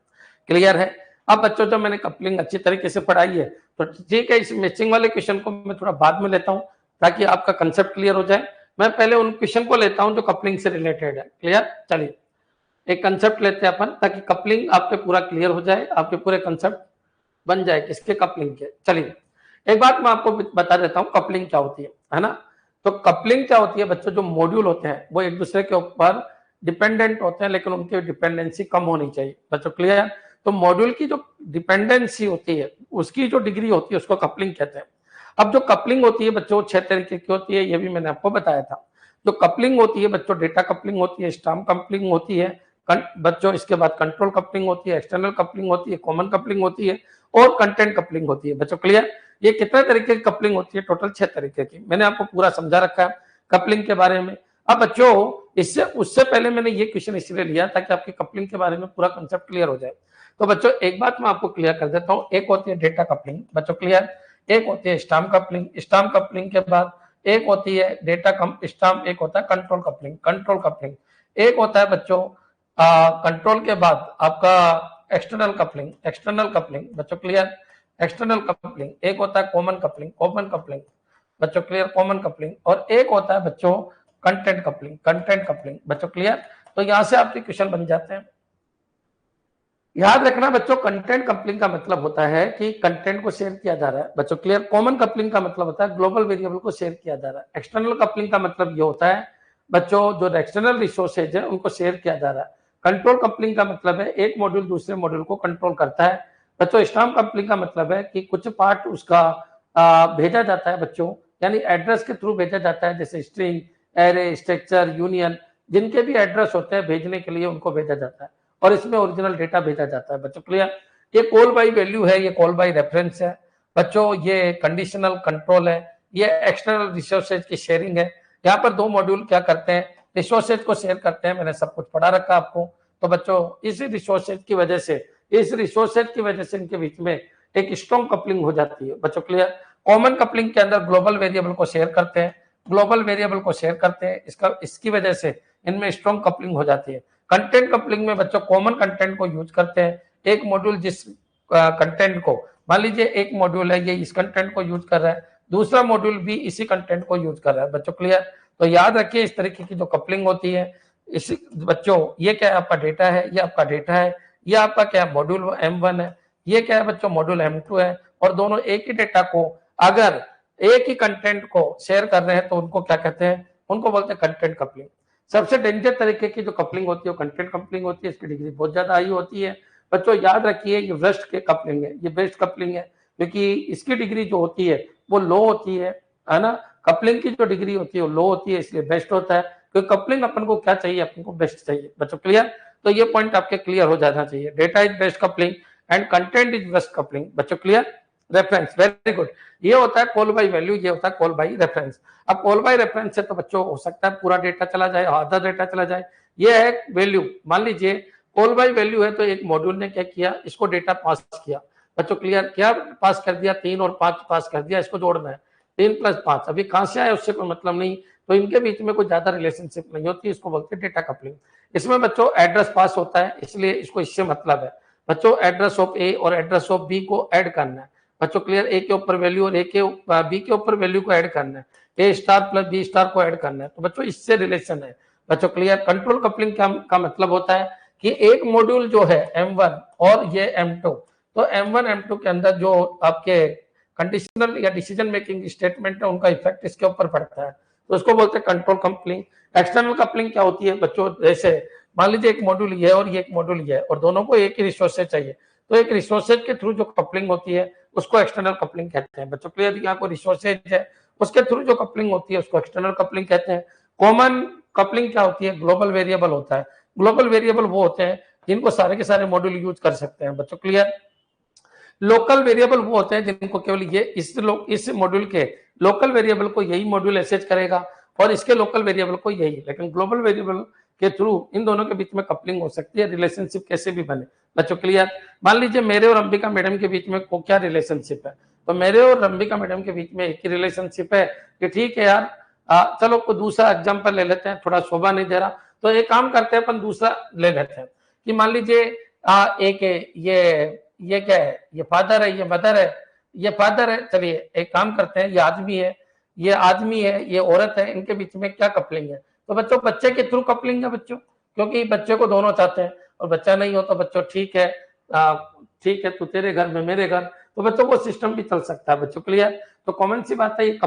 क्लियर है। अब बच्चों जो मैंने कपलिंग अच्छी तरीके से पढ़ाई है तो ठीक है, इस मैचिंग वाले क्वेश्चन को मैं थोड़ा बाद में लेता हूं ताकि आपका कंसेप्ट क्लियर हो जाए। मैं पहले उन क्वेश्चन को लेता हूं जो कपलिंग से रिलेटेड है, क्लियर। चलिए एक कंसेप्ट लेते हैं अपन ताकि कपलिंग आपके पूरा क्लियर हो जाए, आपके पूरे कंसेप्ट बन जाए किसके, कपलिंग के। चलिए एक बात मैं आपको बता देता हूं कपलिंग क्या होती है ना। तो कपलिंग क्या होती है बच्चों, जो मॉड्यूल होते हैं वो एक दूसरे के ऊपर डिपेंडेंट होते हैं लेकिन उनकी डिपेंडेंसी कम होनी चाहिए बच्चों, क्लियर। तो मॉड्यूल की जो डिपेंडेंसी होती है उसकी जो डिग्री होती है उसको कपलिंग कहते हैं। अब जो कपलिंग होती है बच्चों 6 तरीके की होती है, ये भी मैंने आपको बताया था। जो कपलिंग होती है बच्चों, डेटा कपलिंग होती है, स्टर्म कपलिंग होती है बच्चों, इसके बाद कंट्रोल कपलिंग होती है, एक्सटर्नल कपलिंग होती है, कॉमन कपलिंग होती है और कंटेंट कपलिंग होती है बच्चों, क्लियर। ये कितने तरीके की कपलिंग होती है, टोटल 6 तरीके की, मैंने आपको पूरा समझा रखा है कपलिंग के बारे में। अब बच्चों इससे उससे पहले मैंने ये क्वेश्चन इसलिए लिया ताकि आपकी कपलिंग के बारे में पूरा कंसेप्ट क्लियर हो जाए। तो बच्चों एक बात मैं आपको क्लियर कर देता हूँ, एक होती है डेटा कपलिंग बच्चों, क्लियर। एक होती है स्टर्म कपलिंग, स्टर्म कपलिंग के बाद एक होती है डेटा स्टर्म, एक होता है कंट्रोल कपलिंग, कंट्रोल कपलिंग। एक होता है बच्चों कंट्रोल के बाद आपका एक्सटर्नल कपलिंग, एक्सटर्नल कपलिंग बच्चों, क्लियर। External coupling. एक होता है कॉमन कपलिंग, कॉमन कपलिंग बच्चों, क्लियर, कॉमन कपलिंग। और एक होता है बच्चों कंटेंट कपलिंग, कंटेंट कपलिंग बच्चों, क्लियर। तो यहां से आपके क्वेश्चन बन जाते हैं। याद रखना बच्चों, कंटेंट कपलिंग का मतलब होता है कि कंटेंट को शेयर किया जा रहा है बच्चों, क्लियर। कॉमन कपलिंग का मतलब होता है ग्लोबल वेरिएबल को शेयर किया जा रहा है। एक्सटर्नल कपलिंग का मतलब ये होता है बच्चों जो एक्सटर्नल रिसोर्सेज है उनको शेयर किया जा रहा है। कंट्रोल कपलिंग का मतलब है एक मॉड्यूल दूसरे मॉड्यूल को कंट्रोल करता है बच्चों। स्टर्म कपलिंग का मतलब है कि कुछ पार्ट उसका भेजा जाता है बच्चों, यानी एड्रेस के थ्रू भेजा जाता है, जैसे स्ट्रिंग, एरे, स्ट्रक्चर, यूनियन, जिनके भी एड्रेस होते हैं भेजने के लिए उनको भेजा जाता है और इसमें ओरिजिनल डेटा भेजा जाता है बच्चों, क्लियर। ये कॉल बाय वैल्यू है, ये कॉल बाय रेफरेंस है बच्चों, ये कंडीशनल कंट्रोल है, ये एक्सटर्नल रिसोर्सेज की शेयरिंग है। यहाँ पर दो मॉड्यूल क्या करते हैं, रिसोर्सेज को शेयर करते हैं, मैंने सब कुछ पढ़ा रखा आपको। तो बच्चों इस रिसोर्सेज की वजह से, इस रिसोर्सेज की वजह से इनके बीच में एक स्ट्रॉन्ग कपलिंग हो जाती है बच्चों, क्लियर। कॉमन कपलिंग के अंदर ग्लोबल वेरिएबल को शेयर करते हैं, ग्लोबल वेरिएबल को शेयर करते हैं, इसकी वजह से इनमें स्ट्रॉन्ग कपलिंग हो जाती है। कंटेंट कपलिंग में बच्चों कॉमन कंटेंट को यूज करते हैं, एक मॉड्यूल जिस कंटेंट को, मान लीजिए एक मॉड्यूल है ये इस कंटेंट को यूज कर रहा है, दूसरा मॉड्यूल भी इसी कंटेंट को यूज कर रहा है बच्चों, क्लियर। तो याद रखिए इस तरीके की जो कपलिंग होती है इसी बच्चों, ये क्या है आपका डेटा है, ये आपका डेटा है, ये आपका क्या मॉड्यूल M1 है, ये क्या है बच्चों मॉड्यूल M2 है, और दोनों एक ही डेटा को अगर एक ही कंटेंट को शेयर कर रहे हैं तो उनको क्या कहते हैं, उनको बोलते हैं कंटेंट कपलिंग। सबसे डेंजर तरीके की जो कपलिंग होती है वो कंटेंट कपलिंग होती है, इसकी डिग्री बहुत ज्यादा हाई होती है बच्चों। याद रखिए ये वर्स्ट के कपलिंग है, ये बेस्ट कपलिंग है, क्योंकि इसकी डिग्री जो होती है वो लो होती है ना। कपलिंग की जो डिग्री होती है वो लो होती है, इसलिए बेस्ट होता है, क्योंकि कपलिंग अपन को क्या चाहिए, अपन को बेस्ट चाहिए बच्चों, क्लियर। तो ये पॉइंट आपके क्लियर हो जाना चाहिए, data is best coupling and content is best coupling बच्चों, क्लियर। Reference, very good. ये होता है कॉल बाय वैल्यू, ये होता है कॉल बाय रेफरेंस। अब कॉल बाय रेफरेंस से तो बच्चों हो सकता है पूरा डेटा चला जाए, आधा डेटा चला जाए, ये है वैल्यू। मान लीजिए कॉल बाय वैल्यू है तो एक मॉड्यूल ने क्या किया, इसको डेटा पास किया बच्चों, क्लियर। क्या पास कर दिया, 3 और 5 पास कर दिया, इसको जोड़ना है 3 + 5, अभी कहां से आया उससे कोई मतलब नहीं, तो इनके बीच में कोई ज्यादा रिलेशनशिप नहीं होती, इसको बोलते हैं डेटा कपलिंग। इसमें बच्चों एड्रेस पास होता है, इसलिए इसको इससे मतलब है बच्चों एड्रेस ऑफ ए और एड्रेस ऑफ बी को ऐड करना है बच्चों, क्लियर। ए के ऊपर वैल्यू और ए के बी के ऊपर वैल्यू को ऐड करना है, ए स्टार प्लस बी स्टार को ऐड करना है, तो बच्चों इससे रिलेशन है बच्चों, क्लियर। कंट्रोल कपलिंग का मतलब होता है कि एक मॉड्यूल जो है M1 और ये M2, तो M1 M2 के अंदर जो आपके कंडीशनल या डिसीजन मेकिंग स्टेटमेंट है उनका इफेक्ट इसके ऊपर पड़ता है, तो उसको बोलते हैं कंट्रोल कपलिंग। एक्सटर्नल कपलिंग क्या होती है बच्चों, जैसे मान लीजिए एक मॉड्यूल ये और ये एक मॉड्यूल ये है और दोनों को एक ही रिसोर्सेज चाहिए, तो एक रिसोर्सेज के थ्रू जो कपलिंग होती है उसको एक्सटर्नल कपलिंग कहते हैं बच्चों, क्लियर। यहाँ को रिसोर्सेज है उसके थ्रू जो कपलिंग होती है उसको एक्सटर्नल कपलिंग कहते हैं। कॉमन कपलिंग क्या होती है, ग्लोबल वेरिएबल होता है। ग्लोबल वेरिएबल वो होते हैं जिनको सारे के सारे मॉड्यूल यूज कर सकते हैं बच्चों। क्लियर? लोकल वेरिएबल वो होते हैं जिनको केवल ये इस मॉड्यूल के लोकल वेरिएबल को यही मॉड्यूल एसेज करेगा और इसके लोकल वेरिएबल को यही, लेकिन ग्लोबल वेरिएबल के थ्रू इन दोनों के बीच में कपलिंग हो सकती है, रिलेशनशिप कैसे भी बने बच्चों। क्लियर? मान लीजिए मेरे और अंबिका मैडम के बीच में क्या रिलेशनशिप है, तो मेरे और अंबिका मैडम के बीच में एक ही रिलेशनशिप है कि ठीक है यार, चलो कोई दूसरा एग्जाम्पल ले लेते हैं, थोड़ा शोभा नहीं दे रहा तो एक काम करते हैं अपन दूसरा ले लेते हैं कि मान लीजिए एक ये क्या है, ये फादर है, ये मदर है, ये फादर है। चलिए एक काम करते हैं, ये आदमी है, ये आदमी है, ये औरत है, इनके बीच में क्या कपलिंग है, तो बच्चों बच्चे के थ्रू कपलिंग है बच्चों, क्योंकि बच्चे को दोनों चाहते हैं और बच्चा नहीं हो तो बच्चों ठीक है, ठीक है तू तेरे घर में मेरे घर, तो बच्चों को सिस्टम भी चल सकता है बच्चों। क्लियर? तो कॉमन सी बात है, ये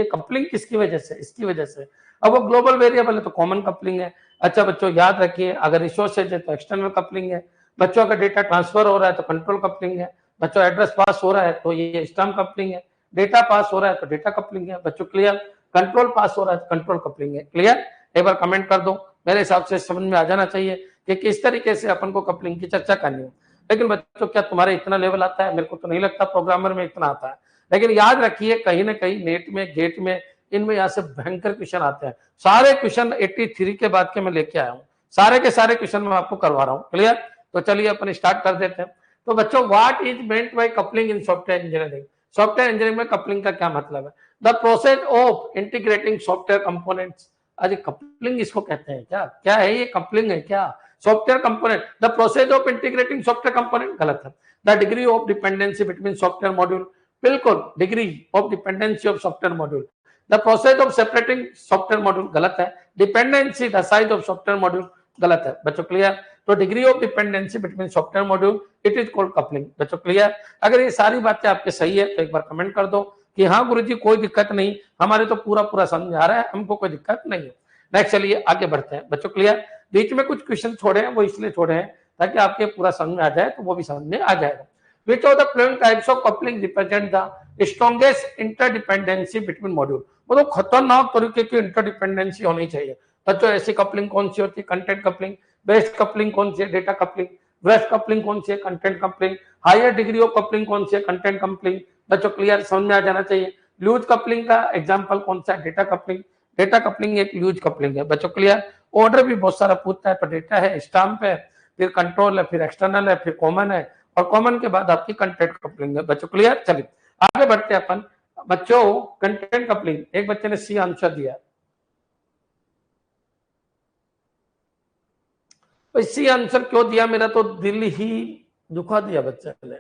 कपलिंग किसकी वजह से, इसकी वजह से। अब वो ग्लोबल वेरिएबल है तो कॉमन कपलिंग है। अच्छा बच्चों याद रखिए, अगर रिसोर्सेज है तो एक्सटर्नल कपलिंग है बच्चों, का डेटा ट्रांसफर हो रहा है तो कंट्रोल कपलिंग है बच्चों, एड्रेस पास हो रहा है तो ये स्टैम्प कपलिंग है, डेटा पास हो रहा है तो डेटा कपलिंग है बच्चों। क्लियर? कंट्रोल पास हो रहा है तो कंट्रोल कपलिंग है। क्लियर? एक बार कमेंट कर दो, मेरे हिसाब से समझ में आ जाना चाहिए कि किस तरीके से अपन को कपलिंग की चर्चा करनी है। लेकिन बच्चों क्या तुम्हारे इतना लेवल आता है? मेरे को तो नहीं लगता प्रोग्रामर में इतना आता है, लेकिन याद रखिए कहीं ना कहीं नेट में गेट में इनमें यहाँ से भयंकर क्वेश्चन आते हैं। सारे क्वेश्चन 83 के बाद के मैं लेके आया हूँ, सारे के सारे क्वेश्चन मैं आपको करवा रहा हूँ। क्लियर? तो चलिए अपन स्टार्ट कर देते हैं। तो बच्चों what is meant by coupling in software engineering? Software engineering में कपलिंग का क्या मतलब है? The process of integrating software components. अरे कपलिंग इसको कहते हैं क्या? क्या है ये? कपलिंग है क्या? Software component, the process of integrating software component, गलत है। The degree of dependency between software module, बिल्कुल, degree of dependency of software module. The process of separating software module, गलत है। Dependency the size of software module, गलत है बच्चों। क्लियर? तो degree of dependency between software module, it is called coupling बच्चों। क्लियर? अगर ये सारी बातें आपके सही है तो एक बार कमेंट कर दो कि हाँ गुरुजी कोई दिक्कत नहीं, हमारे तो पूरा समझ आ रहा है, हमको कोई दिक्कत नहीं है। नेक्स्ट चलिए आगे बढ़ते हैं बच्चों। क्लियर? बीच में कुछ क्वेश्चन छोड़े हैं, वो इसलिए छोड़े हैं ताकि आपके पूरा समझ में आ जाए, तो वो भी समझ में आ जाएगा। Which of the following types of coupling represent the strongest interdependency between module? वो तो खतरनाक तरीके की इंटरडिपेंडेंसी होनी चाहिए बच्चों। ऐसी कपलिंग कौन सी होती है? Content coupling. बेस्ट कपलिंग कौन सी है? Data coupling. वेस्ट कपलिंग कौन सी है? Content coupling. Higher degree of coupling कौन सी है? कंटेंट कपलिंग बच्चों। क्लियर? समझ में आ जाना चाहिए। लूज कपलिंग का एग्जाम्पल कौन सा है? Data coupling. डेटा कपलिंग एक लूज कपलिंग है बच्चों। क्लियर? ऑर्डर भी बहुत सारा पूछता है, तो डेटा है, स्टैम्प है, फिर कंट्रोल है, फिर एक्सटर्नल है, फिर कॉमन है, और कॉमन के बाद आपकी कंटेंट कपलिंग है बच्चों। क्लियर? चलिए आगे बढ़ते हैं अपन बच्चों। कंटेंट कपलिंग, एक बच्चे ने सी आंसर दिया, सी आंसर क्यों दिया? मेरा तो दिल ही दुखा दिया बच्चे ने,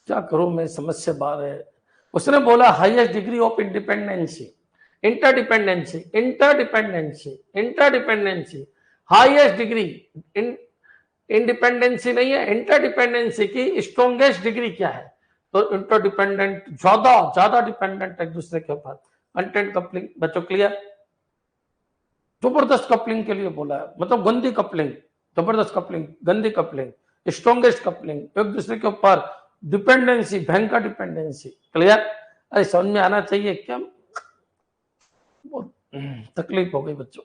क्या करूं मैं, समझ से बाहर है। उसने बोला highest degree of independency, interdependency, interdependency, interdependency, highest degree, independency नहीं है, इंटरडिपेंडेंसी की स्ट्रॉन्गेस्ट डिग्री क्या है? तो इंटरडिपेंडेंट, ज्यादा डिपेंडेंट एक दूसरे के ऊपर, कंटेंट कपलिंग बच्चों। क्लियर? जबरदस्त कपलिंग के लिए बोला है, मतलब गंदी कपलिंग, जबरदस्त कपलिंग, गंदी कपलिंग, स्ट्रॉन्गेस्ट कपलिंग, एक दूसरे के ऊपर डिपेंडेंसी, भयंकर डिपेंडेंसी। क्लियर? अरे समझ में आना चाहिए क्या? तकलीफ हो गई बच्चों,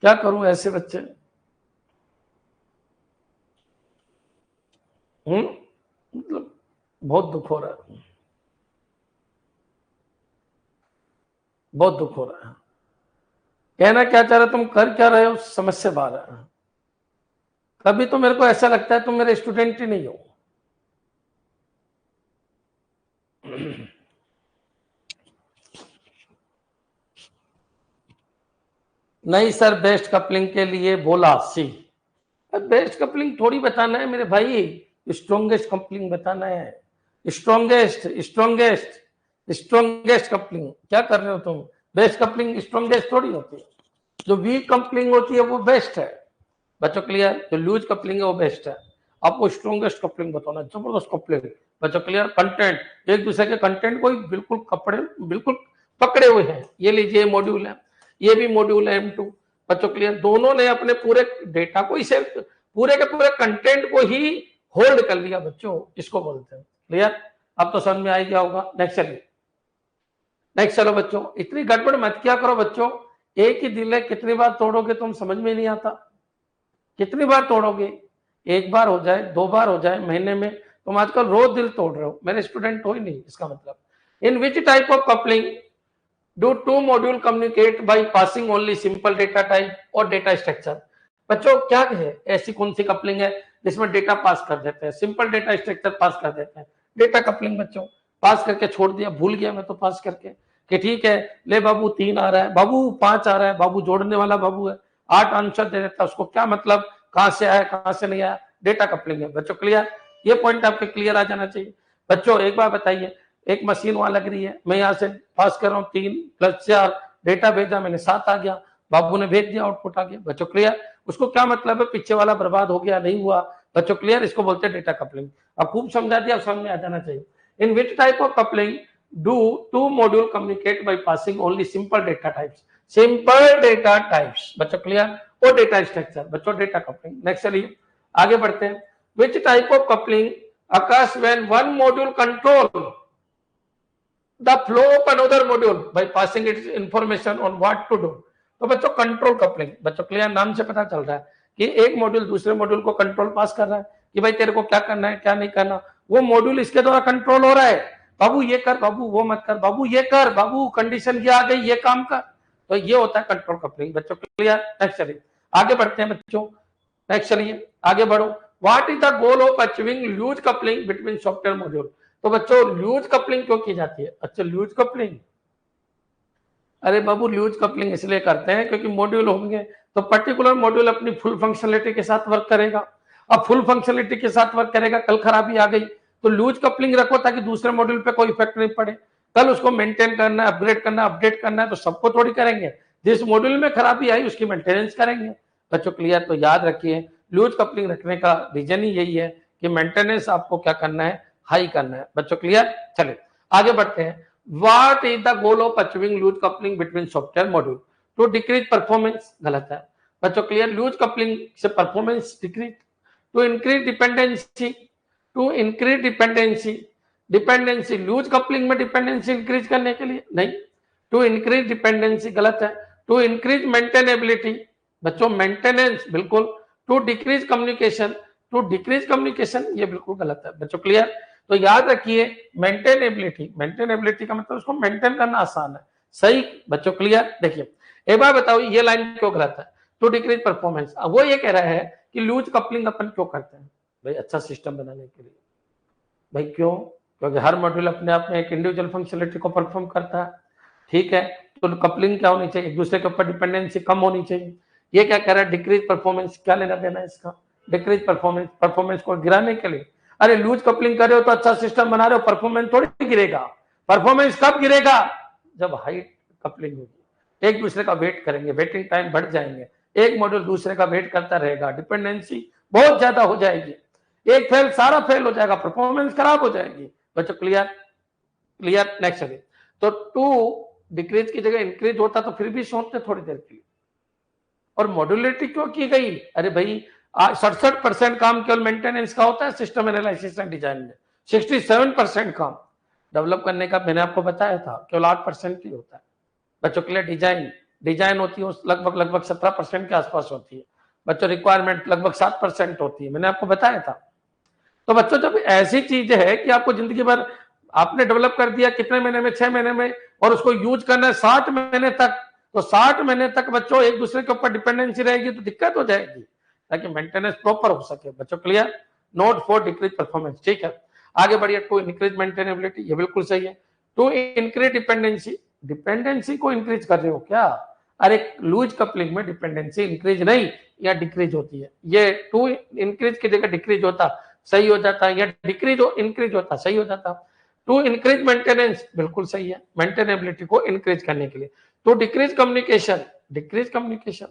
क्या करूं ऐसे बच्चे। मतलब बहुत दुख हो रहा है, बहुत दुख हो रहा है। कहना क्या चाह रहे, तुम कर क्या रहे हो, समझ से बाहर है। कभी तो मेरे को ऐसा लगता है तुम मेरे स्टूडेंट ही नहीं हो। नहीं सर, बेस्ट कपलिंग के लिए बोला सी। बेस्ट कपलिंग थोड़ी बताना है मेरे भाई, स्ट्रॉन्गेस्ट कपलिंग बताना है। स्ट्रॉन्गेस्ट, स्ट्रॉन्गेस्ट, स्ट्रॉन्गेस्ट कपलिंग क्या कर रहे हो तुम? बेस्ट कपलिंग स्ट्रॉन्गेस्ट थोड़ी होती है। जो वीक कपलिंग होती है वो बेस्ट है बच्चों। क्लियर? जो लूज कपलिंग है वो बेस्ट है। आपको स्ट्रॉन्गेस्ट कपलिंग बताना, जबरदस्त कपलिंग बच्चों। क्लियर? कंटेंट, एक दूसरे के कंटेंट को बिल्कुल बिल्कुल पकड़े हुए हैं। ये लीजिए मॉड्यूल है, ये भी मॉड्यूल है M2 बच्चों। क्लियर? दोनों ने अपने पूरे डेटा को, इसे पूरे के पूरे कंटेंट को ही होल्ड कर लिया बच्चों, इसको बोलते हैं। क्लियर? अब तो समझ में आ गया होगा। नेक्स्ट चलिए, नेक्स्ट चलो बच्चों, इतनी गड़बड़ मत किया करो बच्चों एक ही दिल है, कितनी बार तोड़ोगे तुम समझ में नहीं आता, कितनी बार तोड़ोगे, एक बार हो जाए, 2 बार हो जाए महीने में, तुम आजकल रोज दिल तोड़ रहे हो, मेरे स्टूडेंट हो ही नहीं, इसका मतलब। In which type of coupling do two module communicate by passing only simple data type और डेटा स्ट्रक्चर। बच्चों क्या है, ऐसी कौन सी कपलिंग है जिसमें डेटा पास कर देते हैं, सिंपल डेटा स्ट्रक्चर पास कर देते हैं, डेटा कपलिंग बच्चों, पास करके छोड़ दिया, भूल गया मैं तो पास करके कि ठीक है ले बाबू 3 आ रहा है, बाबू 5 आ रहा है, बाबू जोड़ने वाला बाबू है, 8 आंसर दे देता है, उसको क्या मतलब कहां से आया कहां से नहीं आया, डेटा कपलिंग है बच्चों। क्लियर, ये पॉइंट आपके क्लियर आ जाना चाहिए बच्चों। एक बार बताइए, एक मशीन वहां लग रही है, मैं यहाँ से पास कर रहा हूँ 3 + 4, डेटा भेजा मैंने 7 आ गया, बाबू ने भेज दिया आउटपुट आ गया बच्चों। क्लियर, उसको क्या मतलब है, पीछे वाला बर्बाद हो गया नहीं हुआ बच्चों। क्लियर, इसको बोलते हैं डेटा कपलिंग। अब खूब समझा दिया, अब समझ में आ जाना चाहिए। In which type of coupling do two module communicate by passing only simple data types, simple data types बच्चों। क्लियर, और डेटा स्ट्रक्चर बच्चों, डेटा कपलिंग। नेक्स्ट चलिए आगे बढ़ते हैं। Which type of coupling occurs when one module control the flow of another module by passing its information on what to do। तो बच्चों कंट्रोल कपलिंग बच्चों। क्लियर, नाम से पता चल रहा है कि एक मॉड्यूल दूसरे मॉड्यूल को कंट्रोल पास कर रहा है कि भाई तेरे को क्या करना है क्या नहीं करना, वो मॉड्यूल इसके द्वारा कंट्रोल हो रहा है, बाबू ये कर, बाबू वो मत कर, बाबू ये कर, बाबू कंडीशन ये आ गई ये काम कर, तो ये होता है कंट्रोल कपलिंग बच्चों। क्लियर, नेक्स्ट चलिए आगे बढ़ते हैं बच्चों। नेक्स्ट चलिए आगे बढ़ो। What is the goal of achieving loose coupling between software module? तो बच्चों लूज कपलिंग क्यों की जाती है? अच्छा लूज कपलिंग, अरे बाबू लूज कपलिंग इसलिए करते हैं क्योंकि मॉड्यूल होंगे तो पर्टिकुलर मॉड्यूल अपनी फुल फंक्शनलिटी के साथ वर्क करेगा। अब फुल फंक्शनलिटी के साथ वर्क करेगा, कल खराबी आ गई तो लूज कपलिंग रखो ताकि दूसरे मॉड्यूल पे कोई इफेक्ट नहीं पड़े। कल उसको मेंटेन करना है, अपग्रेड करना है, अपडेट करना है तो सबको थोड़ी करेंगे, जिस मॉड्यूल में खराबी आई उसकी मेंटेनेंस करेंगे बच्चों। क्लियर, तो याद रखिए लूज कपलिंग रखने का रीजन ही यही है कि मेंटेनेंस आपको क्या करना है, हाई करना है बच्चों। क्लियर, चलिए आगे बढ़ते हैं। What is the goal of achieving loose coupling between software module? To decrease performance, गलत है बच्चों। क्लियर, लूज कपलिंग से performance decrease, to increase dependency, to increase dependency, dependency loose coupling में डिपेंडेंसी इंक्रीज करने के लिए नहीं, टू इंक्रीज डिपेंडेंसी गलत है, टू इंक्रीज मेंटेनेबिलिटी बच्चों, मेंटेनेंस बिल्कुल, to decrease communication, to decrease communication ये बिल्कुल गलत है बच्चों। क्लियर, तो याद रखिए मेंटेनेबिलिटी, मेंटेनेबिलिटी का मतलब उसको मेंटेन करना आसान है, सही बच्चों। क्लियर, देखिए एक बार बताओ ये लाइन क्यों गलत है, टू डिक्रीज परफॉर्मेंस। वो ये कह रहा है कि लूज कपलिंग अपन क्यों करते हैं भाई, अच्छा सिस्टम बनाने के लिए भाई। क्यों, क्योंकि हर मॉड्यूल अपने आप में एक इंडिविजुअल फंक्शनलिटी को परफॉर्म करता है, ठीक है। तो कपलिंग क्या होनी चाहिए, एक दूसरे के ऊपर डिपेंडेंसी कम होनी चाहिए। ये क्या कह रहा है, डिक्रीज परफॉर्मेंस, क्या लेना देना है इसका, डिक्रीज परफॉर्मेंस, परफॉर्मेंस को गिराने के लिए। अरे लूज कपलिंग कर रहे हो तो अच्छा सिस्टम बना रहे हो, परफॉर्मेंस थोड़ी गिरेगा। परफॉर्मेंस कब गिरेगा, जब हाई कपलिंग होगी, एक दूसरे का वेट करेंगे, वेटिंग टाइम बढ़ जाएंगे, एक मॉड्यूल दूसरे का वेट करता रहेगा, डिपेंडेंसी बहुत ज्यादा हो जाएगी, एक फेल सारा फेल हो जाएगा, परफॉर्मेंस खराब हो जाएगी बच्चों। क्लियर, क्लियर, नेक्स्ट चलिए। तो टू डिक्रीज की जगह इंक्रीज होता तो फिर भी सोचते थोड़ी देर के लिए। और मॉड्यूलरिटी क्यों की गई, अरे भाई 67% काम केवल मेंटेनेंस का होता है सिस्टम एनालिसिस एंड डिजाइन में, 67% काम डेवलप करने का मैंने आपको बताया था केवल 8% ही होता है बच्चों। के लिए डिजाइन, डिजाइन होती है लगभग 17% के आसपास होती है बच्चों। रिक्वायरमेंट लगभग 7% होती है, मैंने आपको बताया था। तो बच्चों जब ऐसी चीज है कि आपको जिंदगी भर आपने डेवलप कर दिया कितने महीने में, 6 महीने में, और उसको यूज करना है 60 महीने तक, तो 60 महीने तक बच्चों एक दूसरे के ऊपर डिपेंडेंसी रहेगी तो दिक्कत हो जाएगी, ताकि मेंटेनेंस प्रॉपर हो सके बच्चों। Clear, note for decrease performance, ठीक है। आगे बढ़िए, टू इंक्रीज मेंटेनेबिलिटी, ये बिल्कुल सही है। टू इंक्रीज डिपेंडेंसी, डिपेंडेंसी को इंक्रीज कर रहे हो क्या, अरे लूज कपलिंग में डिपेंडेंसी इंक्रीज नहीं या डिक्रीज होती है, ये टू इंक्रीज की जगह डिक्रीज होता सही हो जाता, या डिक्रीज इंक्रीज होता सही हो जाता। टू इंक्रीज मेंटेनेंस बिल्कुल सही है, मेंटेनेबिलिटी को इंक्रीज करने के लिए। To decrease communication, decrease communication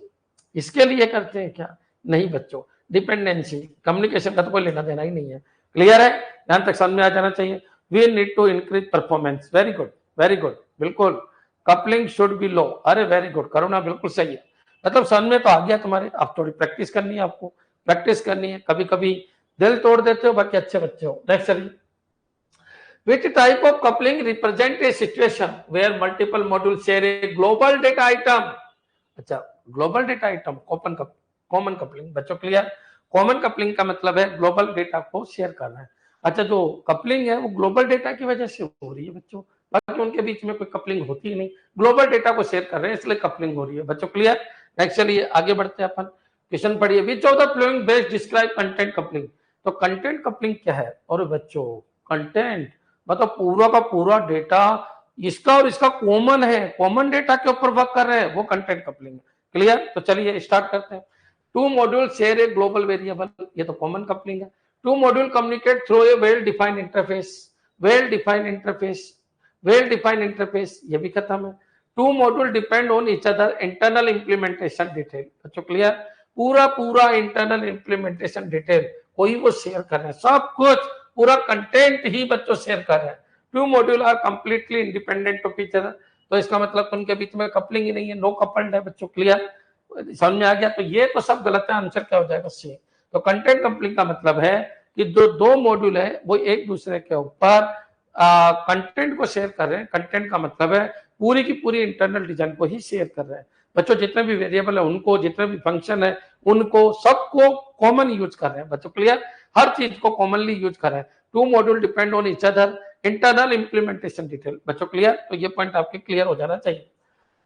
इसके लिए करते हैं क्या, नहीं बच्चों, डिपेंडेंसी कम्युनिकेशन का तो कोई लेना देना ही नहीं है। क्लियर है, ध्यान तक समझ में आ जाना चाहिए। We need to increase performance, very good very good, बिल्कुल। कपलिंग शुड बी लो, अरे वेरी गुड, करुणा बिल्कुल सही है, मतलब समझ में तो आ गया तुम्हारे। अब थोड़ी प्रैक्टिस करनी है आपको, प्रैक्टिस करनी है, कभी कभी दिल तोड़ देते हो, बाकी अच्छे बच्चे हो। नेक्स्ट चलिए। Which type of coupling represent a situation where multiple modules share a global data item? अच्छा, global data item common coupling, बच्चों क्लियर। कॉमन कपलिंग का मतलब है ग्लोबल डेटा को शेयर करना है। अच्छा, जो कपलिंग है वो ग्लोबल डेटा की वजह से हो रही है बच्चों, बाकी उनके बीच में कोई कपलिंग होती ही नहीं, ग्लोबल डेटा को शेयर कर रहे हैं इसलिए कपलिंग हो रही है बच्चों क्लियर। नेक्स्ट चलिए आगे बढ़ते हैं अपन, क्वेश्चन पढ़िए, विच of the flowing best describe content coupling. तो कंटेंट कपलिंग क्या है, और बच्चों कंटेंट मतलब पूरा का पूरा डेटा इसका और इसका कॉमन है, कॉमन डेटा के ऊपर वर्क कर रहे हैं, वो कंटेंट कपलिंग है। क्लियर, तो चलिए स्टार्ट करते हैं। Two module share a global variable, ये तो कॉमन कपलिंग है। Two module communicate through a well defined interface, well defined interface, well defined interface, ये भी खत्म है। Two module depend on each other, internal implementation detail, बच्चों क्लियर, पूरा पूरा इंटरनल इंप्लीमेंटेशन डिटेल कोई वो शेयर कर रहे हैं, सब कुछ पूरा कंटेंट ही बच्चों शेयर कर रहे हैं। Two module are completely independent of each other, तो इसका मतलब उनके बीच में कपलिंग ही नहीं है, नो कपल्ड है बच्चों क्लियर, समझ में आ गया। तो ये तो सब गलत है, आंसर क्या हो जाएगा सी। तो कंटेंट कपलिंग का मतलब है कि दो मॉड्यूल है वो एक दूसरे के ऊपर कंटेंट को शेयर कर रहे हैं, कंटेंट का मतलब है पूरी की पूरी इंटरनल डिजाइन को ही शेयर कर रहे हैं बच्चों, जितने भी वेरिएबल है उनको, जितने भी फंक्शन है उनको, सबको कॉमन यूज कर रहे हैं बच्चों क्लियर, हर चीज को कॉमनली यूज कर रहे हैं। Two module depend on each other, internal implementation detail, बच्चों क्लियर, तो ये पॉइंट आपके क्लियर हो जाना चाहिए।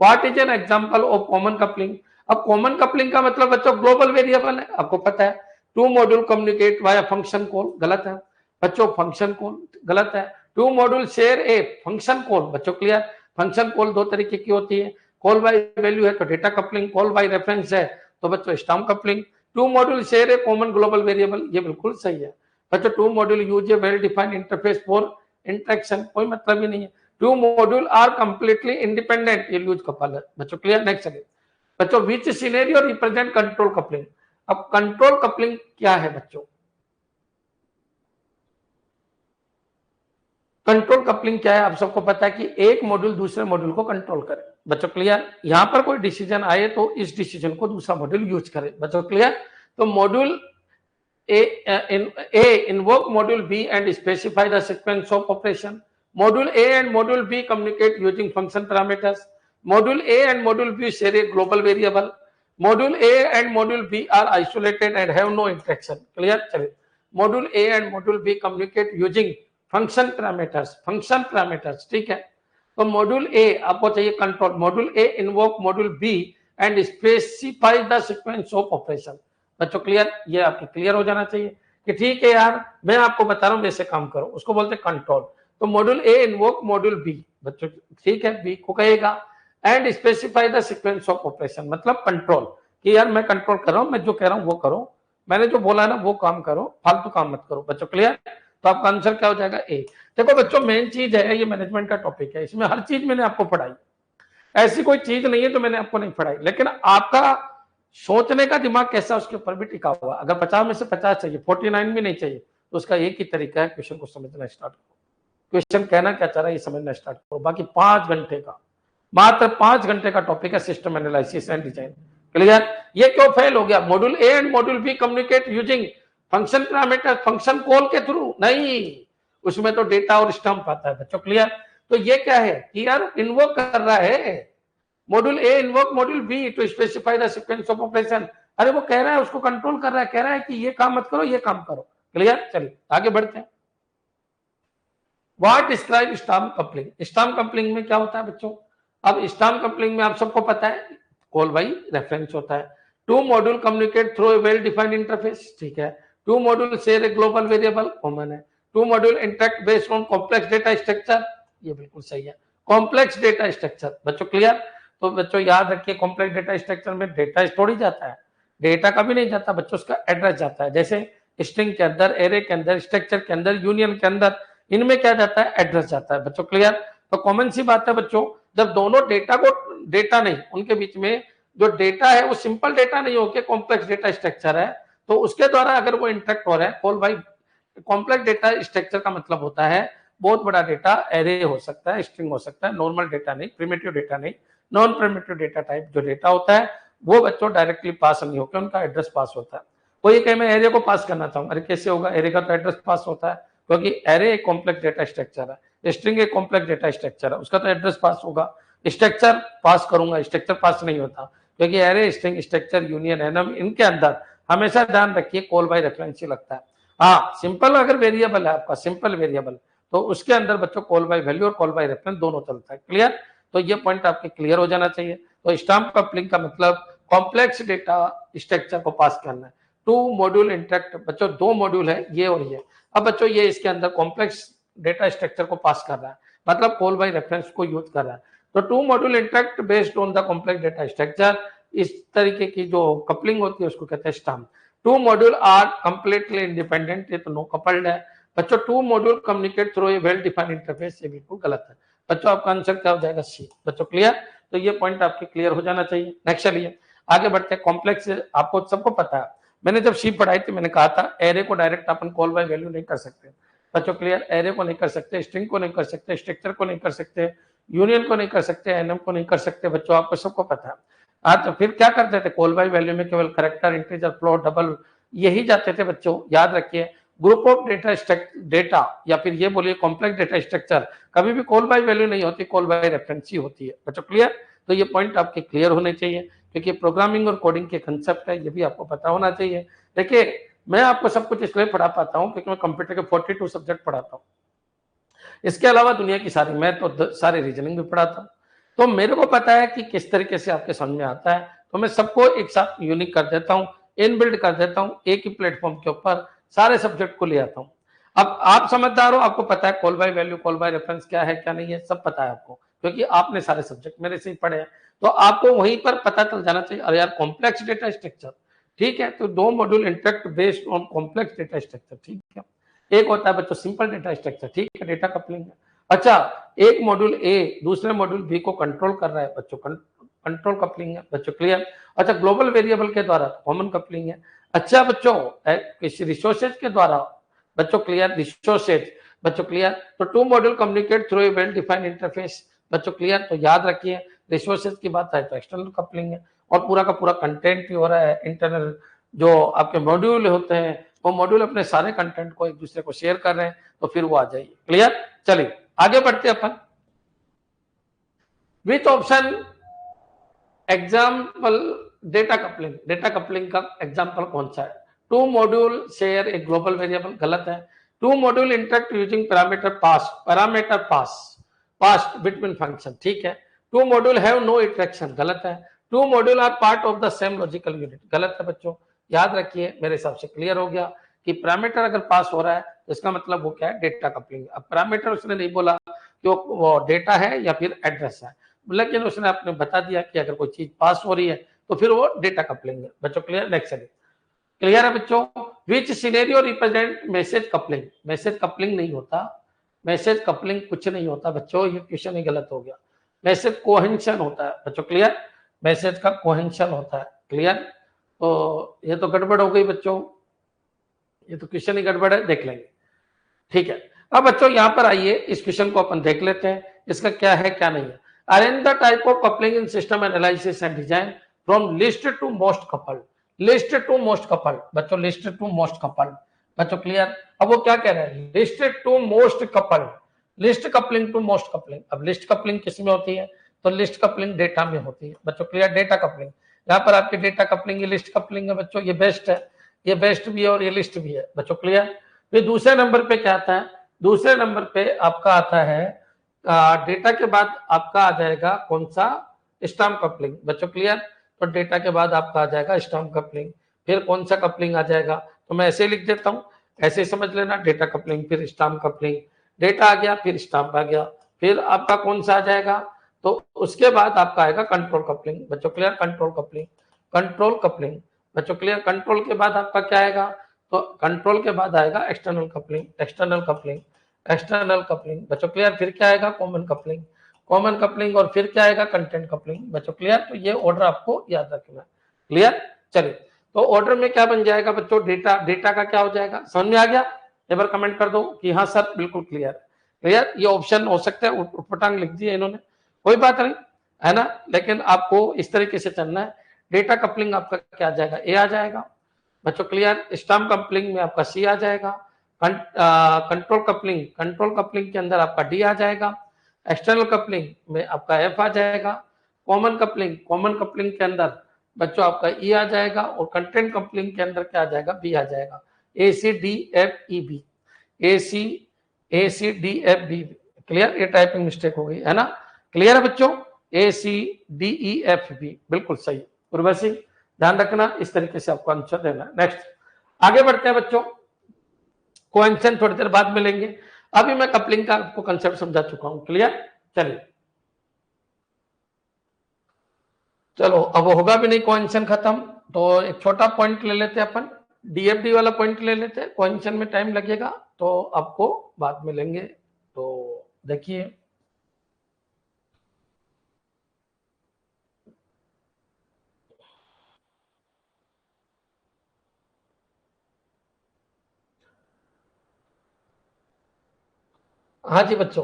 What is an example of common coupling. अब कॉमन कपलिंग का मतलब बच्चों ग्लोबल वेरिएबल है, आपको पता है। Two module communicate via function call, गलत है बच्चों, फंक्शन कॉल गलत है। Two module share a function call, बच्चों क्लियर, फंक्शन कॉल दो तरीके की होती है, कॉल बाय वैल्यू है तो data coupling, call by reference है तो बच्चों stamp coupling. Two module share a common global variable, ये बिल्कुल सही है बच्चों। Two module use a well defined interface for interaction, कोई मतलब ही नहीं है। Two module are completely independent, ये यूज कपल है बच्चों क्लियर। नेक्स्ट चलिए बच्चों, which scenario represent control coupling. अब कंट्रोल कपलिंग क्या है बच्चों, कंट्रोल कपलिंग क्या है आप सबको पता है कि एक मॉड्यूल दूसरे मॉड्यूल को कंट्रोल करे बच्चों क्लियर, यहां पर कोई डिसीजन आए तो इस डिसीजन को दूसरा मॉड्यूल यूज करे बच्चों क्लियर। तो module A invoke module B and specify the sequence of operation. Module A and module B communicate using function parameters. Module A and module B share a global variable. Module A and module B are isolated and have no interaction. Clear? चलिए, module A and module B communicate using function parameters. Function parameters, ठीक है। तो मॉड्यूल ए आपको चाहिए control, module A invoke module B and specify the sequence of operation, बच्चों क्लियर, ये आपको क्लियर हो जाना चाहिए कि ठीक है यार मैं आपको बता रहा हूं वैसे काम करो, उसको बोलते हैं कंट्रोल। तो module A invoke module B, बच्चों ठीक है, बी को कहेगा and specify the sequence of operation, मतलब कंट्रोल, कि यार मैं कंट्रोल कर रहा हूं, मैं जो कह रहा हूं वो करो, मैंने जो बोला है ना वो काम करो, फालतू काम मत करो बच्चों क्लियर। तो आपका आंसर क्या हो जाएगा ए। देखो बच्चों मेन चीज है, ये मैनेजमेंट का टॉपिक है, इसमें हर चीज मैंने आपको पढ़ाई, ऐसी कोई चीज नहीं है तो मैंने आपको नहीं पढ़ाई, लेकिन आपका सोचने का दिमाग कैसा उसके ऊपर भी टिका हुआ। अगर 50 में से 50 चाहिए, 49 भी नहीं चाहिए, तो उसका एक ही तरीका है, क्वेश्चन को समझना स्टार्ट करो, क्वेश्चन कहना क्या चाह रहा है ये समझना स्टार्ट करो। बाकी 5 घंटे का, मात्र 5 घंटे का टॉपिक है system analysis and design, clear. ये क्यों फेल हो गया, module A and module B communicate using function parameter, function call के थ्रू नहीं, उसमें तो डेटा और स्टम्प आता है बच्चों क्लियर। तो ये क्या है कि यार इन्वोक कर रहा है, module A invoke module B to specify the sequence of operation, अरे वो कह रहा है उसको कंट्रोल कर रहा है, कह रहा है कि ये काम मत करो ये काम करो, क्लियर। चलिए आगे बढ़ते हैं। What describe stamp coupling. Stamp coupling में क्या होता है बच्चों, अब स्टैम्प कपलिंग में आप सबको पता है कॉल बाई रेफरेंस होता है। Two module communicate through a well defined interface, ठीक है। Two module share a global variable, common है। Two module interact based on complex data structure, ये बिल्कुल सही है, कॉम्प्लेक्स डेटा स्ट्रक्चर बच्चों क्लियर। तो बच्चों याद रखिए कॉम्प्लेक्स डेटा स्ट्रक्चर में डेटा स्टोर ही जाता है, डेटा का भी नहीं जाता बच्चों, उसका एड्रेस जाता है, जैसे स्ट्रिंग के अंदर, एरे के अंदर, स्ट्रक्चर के अंदर, यूनियन के अंदर, इनमें क्या जाता है, एड्रेस जाता है बच्चों क्लियर। तो कॉमन सी बात है बच्चों, जब दोनों डेटा को, डेटा नहीं, उनके बीच में जो डेटा है वो सिंपल डेटा नहीं होकर कॉम्प्लेक्स डेटा स्ट्रक्चर है, तो उसके द्वारा अगर वो इंटरेक्ट हो रहा है, call by complex data structure का मतलब होता है बहुत बड़ा डेटा, एरे हो सकता है, स्ट्रिंग हो सकता है, नॉर्मल डेटा नहीं, प्रिमिटिव डेटा नहीं, नॉन प्रिमिटिव डेटा टाइप जो डेटा होता है वो बच्चों डायरेक्टली पास नहीं होकर उनका एड्रेस पास होता है। कोई कहे मैं एरे को पास करना चाहूँ, अरे कैसे होगा, एरे का तो एड्रेस पास होता है, क्योंकि एरे एक कॉम्प्लेक्स डेटा स्ट्रक्चर है, स्ट्रिंग एक कॉम्प्लेक्स डेटा स्ट्रक्चर है, उसका तो एड्रेस पास होगा। स्ट्रक्चर पास करूंगा, स्ट्रक्चर पास नहीं होता, क्योंकि array, string, structure, union, annum, इनके अंदर हमेशा ध्यान रखिए कॉल बाय रेफरेंस ही लगता है। हाँ, सिंपल अगर वेरिएबल है आपका, सिंपल वेरिएबल, तो उसके अंदर बच्चों कॉल बाय वैल्यू और कॉल बाय रेफरेंस दोनों चलता है। क्लियर? तो ये पॉइंट आपके क्लियर हो जाना चाहिए। तो स्टैम्प कपलिंग का मतलब कॉम्प्लेक्स डेटा स्ट्रक्चर को पास करना है। टू मॉड्यूल इंटरेक्ट, बच्चों दो मॉड्यूल है ये और ये। अब बच्चों ये इसके अंदर कॉम्प्लेक्स डेटा स्ट्रक्चर को पास कर रहा है, मतलब कॉल बाय रेफरेंस को यूज कर रहा है। तो two module interact based on the complex data structure, इस तरीके की जो कपलिंग होती है उसको कहते हैं stamp. Two module are completely independent, ये तो नो कपल्ड है। बच्चों two module communicate through a well defined interface, ये बिल्कुल गलत है। बच्चों आपका आंसर क्या हो जाएगा? सी। बच्चों क्लियर? तो ये पॉइंट आपके क्लियर हो जाना चाहिए। नेक्स्ट चलिए आगे बढ़ते हैं। कॉम्प्लेक्स आपको सबको पता है, मैंने जब सी पढ़ाई थी मैंने कहा था एरे को direct upon call by value नहीं कर सकते। बच्चों क्लियर? एरे को नहीं कर सकते, स्ट्रिंग को नहीं कर सकते, स्ट्रक्चर को नहीं कर सकते, यूनियन को नहीं कर सकते, एनएम को नहीं कर सकते। बच्चों आपको सबको पता है। तो फिर क्या करते थे? कॉल बाय वैल्यू में केवल करेक्टर, इंटीजर, फ्लोट, डबल यही जाते थे। बच्चों याद रखिए, ग्रुप ऑफ डेटा या फिर ये बोलिए कॉम्प्लेक्स डेटा स्ट्रक्चर कभी भी कॉल बाय वैल्यू नहीं होती, कॉल बाय रेफरेंस ही होती है। बच्चों क्लियर? तो ये पॉइंट आपके क्लियर होने चाहिए, क्योंकि प्रोग्रामिंग और कोडिंग के कंसेप्ट है, ये भी आपको पता होना चाहिए। देखिए मैं आपको सब कुछ इसलिए पढ़ा पाता हूँ क्योंकि मैं कंप्यूटर के 42 सब्जेक्ट पढ़ाता हूँ। इसके अलावा दुनिया की सारी मैथ और सारे रीजनिंग भी पढ़ाता हूँ। तो मेरे को पता है कि किस तरीके से आपके समझ में आता है, तो मैं सबको एक साथ यूनिक कर देता हूँ, इनबिल्ड कर देता हूँ, एक ही प्लेटफॉर्म के ऊपर सारे सब्जेक्ट को ले आता हूँ। अब आप समझदार हो, आपको पता है call by value, call by reference क्या है क्या नहीं है, सब पता है आपको, क्योंकि आपने सारे सब्जेक्ट मेरे से ही पढ़े हैं। तो आपको वहीं पर पता चल जाना चाहिए, अरे यार कॉम्प्लेक्स डेटा स्ट्रक्चर, ठीक है, तो दो module interact based on complex data structure, ठीक है। एक होता है बच्चों सिंपल डेटा स्ट्रक्चर, ठीक है, डेटा कपलिंग है। अच्छा, एक मॉड्यूल ए दूसरे मॉड्यूल बी को कंट्रोल कर रहा है बच्चों, कंट्रोल कपलिंग है। बच्चों क्लियर? अच्छा, ग्लोबल वेरिएबल के द्वारा कॉमन कपलिंग है। अच्छा बच्चों, रिसोर्सेज के द्वारा, बच्चों क्लियर, रिसोर्सेज, बच्चों क्लियर, तो two module communicate through a well defined interface. बच्चों क्लियर? तो याद रखिए रिसोर्सेज की बात है तो एक्सटर्नल कपलिंग है, और पूरा का पूरा कंटेंट भी हो रहा है इंटरनल। जो आपके मॉड्यूल होते हैं वो मॉड्यूल अपने सारे कंटेंट को एक दूसरे को शेयर कर रहे हैं, तो फिर वो आ जाइए। क्लियर? चलिए आगे बढ़ते अपन। Which option example data coupling, data coupling का एग्जाम्पल कौन सा है? टू मॉड्यूल शेयर एक ग्लोबल वेरिएबल, गलत है। Two module interact using parameter pass, parameter pass between function, ठीक है। Two module have no interaction, गलत है। Two module are part of the same logical unit, गलत है। बच्चों याद रखिए, मेरे हिसाब से क्लियर हो गया कि पैरामीटर अगर पास हो रहा है तो इसका मतलब वो क्या है? Data coupling. अब पैरामीटर उसने नहीं बोला कि वो डेटा है या फिर एड्रेस है, लेकिन उसने आपने बता दिया कि अगर कोई चीज पास हो रही है तो फिर वो डेटा कपलिंग है। बच्चों क्लियर? नेक्स्ट चलिए। क्लियर है बच्चों? Which scenario represent message coupling, message coupling नहीं होता, मैसेज कपलिंग कुछ नहीं होता बच्चों, ये क्वेश्चन ही गलत हो गया। मैसेज कोहेंशन होता है। बच्चों क्लियर? मैसेज का कोहेंशन होता है। क्लियर? तो ये तो गड़बड़ हो गई बच्चों, ये तो क्वेश्चन ही गड़बड़ है, देख लेंगे, ठीक है। अब बच्चों यहाँ पर आइए, इस क्वेश्चन को अपन देख लेते हैं, इसका क्या है क्या नहीं है। Arrange the type of coupling in system analysis and design from least to most coupled, least to most coupled. बच्चों लिस्ट टू मोस्ट कपल्ड, बच्चों क्लियर? अब वो क्या कह रहे हैं? Least to most coupled, least coupling to most coupling. अब लिस्ट कपलिंग किस में होती है? तो लिस्ट कपलिंग डेटा में होती है। बच्चों क्लियर? डेटा कपलिंग, यहाँ पर आपकी डेटा कपलिंग, ये लिस्ट कपलिंग है बच्चों, ये बेस्ट है, ये बेस्ट भी है और ये लिस्ट भी है। बच्चों क्लियर? फिर दूसरे नंबर पे क्या आता है? दूसरे नंबर पे आपका आता है डेटा के बाद आपका आ जाएगा कौन सा? Stamp coupling. बच्चों क्लियर? तो डेटा के बाद आपका आ जाएगा स्टैम्प कपलिंग। फिर कौन सा कपलिंग आ जाएगा? तो मैं ऐसे लिख देता हूँ, ऐसे समझ लेना, डेटा कपलिंग फिर स्टैम्प कपलिंग, डेटा आ गया फिर स्टैम्प आ गया, फिर आपका कौन सा आ जाएगा? तो उसके बाद आपका आएगा कंट्रोल कपलिंग। बच्चों clear? Control coupling, control coupling. बच्चों क्लियर? कंट्रोल के बाद आपका क्या आएगा? तो कंट्रोल के बाद आएगा external coupling, external coupling, external coupling. बच्चों क्लियर? फिर क्या आएगा? कॉमन कपलिंग, कॉमन कपलिंग, और फिर क्या आएगा? Content coupling. बच्चों क्लियर? तो ये ऑर्डर आपको याद रखना। क्लियर? चलिए, तो ऑर्डर में क्या बन जाएगा बच्चों? डेटा, डेटा का क्या हो जाएगा? समझ में आ गया? एक बार कमेंट कर दो कि हाँ सर बिल्कुल क्लियर। क्लियर? ये ऑप्शन हो सकता है उटपटांग लिख दिया इन्होंने, कोई बात नहीं है ना, लेकिन आपको इस तरीके से चलना है। डेटा कपलिंग आपका क्या आ जाएगा? ए आ जाएगा। बच्चों क्लियर? स्टैम्प कपलिंग में आपका सी आ जाएगा। कंट्रोल कपलिंग, कंट्रोल कपलिंग के अंदर आपका डी आ जाएगा। एक्सटर्नल कपलिंग में आपका एफ आ जाएगा। कॉमन कपलिंग, कॉमन कपलिंग के अंदर बच्चों आपका ई आ जाएगा और कंटेंट कपलिंग के अंदर क्या आ जाएगा, बी आ जाएगा, A C D F E B, A C D F B. Clear, ये टाइपिंग मिस्टेक हो गई है ना, क्लियर है बच्चों, A C D E F B, बिल्कुल सही। उर्वशी ध्यान रखना, इस तरीके से आपको आंसर देना। नेक्स्ट आगे बढ़ते हैं बच्चों, कोएफिशिएंट थोड़ी देर बाद मिलेंगे, अभी मैं कपलिंग का आपको कंसेप्ट समझा चुका हूं। क्लियर, चलिए चलो, अब होगा भी नहीं कोएफिशिएंट खत्म, तो एक छोटा पॉइंट ले लेते हैं अपन, डीएफडी वाला पॉइंट ले लेते हैं, कोएफिशिएंट में टाइम लगेगा तो आपको बाद में लेंगे। तो देखिए हाँ जी बच्चों,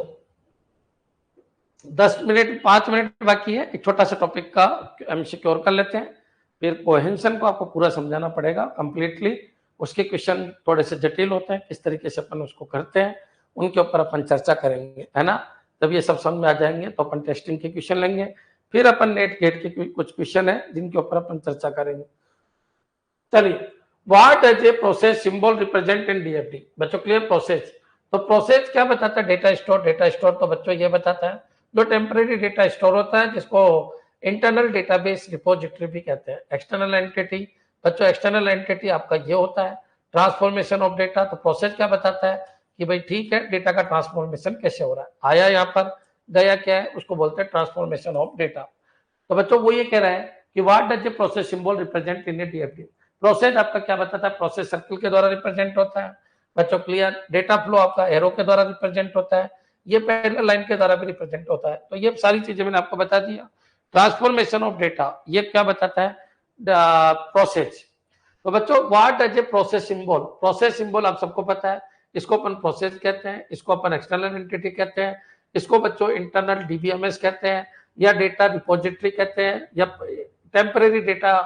10 मिनट 5 मिनट बाकी है, एक छोटा सा टॉपिक का एमसीक्यू और कर लेते हैं, फिर कोहेंशन को आपको पूरा समझाना पड़ेगा कंप्लीटली, उसके क्वेश्चन थोड़े से जटिल होते हैं, किस तरीके से अपन उसको करते हैं उनके ऊपर अपन चर्चा करेंगे, है ना, तब ये सब समझ में आ जाएंगे, तो अपन टेस्टिंग के क्वेश्चन लेंगे, फिर अपन नेट गेट के कुछ क्वेश्चन है जिनके ऊपर अपन चर्चा करेंगे। चलिए, what does a process symbol represent in DFD, बच्चों क्लियर, प्रोसेस, तो प्रोसेस क्या बताता है, डेटा स्टोर तो बच्चों ये बताता है जो टेम्परेरी डेटा स्टोर होता है, जिसको इंटरनल डेटाबेस रिपोजिटरी भी कहते हैं। एक्सटर्नल एंटिटी, बच्चों एक्सटर्नल एंटिटी आपका ये होता है ट्रांसफॉर्मेशन ऑफ डेटा, तो प्रोसेस क्या बताता है कि भाई ठीक है, डेटा का ट्रांसफॉर्मेशन कैसे हो रहा है, आया यहाँ पर, गया क्या है, उसको बोलते हैं ट्रांसफॉर्मेशन ऑफ डेटा। तो बच्चों वो ये कह रहा है कि what does a process symbol represent in a DFD, process आपका क्या बताता है, प्रोसेस सर्किल के द्वारा रिप्रेजेंट होता है बच्चों, क्लियर, डेटा फ्लो आपका एरो के द्वारा रिप्रेजेंट होता है, ये पहले लाइन के द्वारा भी रिप्रेजेंट होता है, तो ये सारी चीजें मैंने आपको बता दिया। ट्रांसफॉर्मेशन ऑफ डेटा ये क्या बताता है, प्रोसेस। तो बच्चों what does a process symbol, process symbol आप सबको पता है, इसको अपन प्रोसेस कहते हैं, इसको अपन एक्सटर्नल एंटिटी कहते हैं, इसको बच्चों इंटरनल डीबीएमएस कहते हैं, या डेटा रिपोजिटरी कहते हैं, या टेम्परेरी डेटा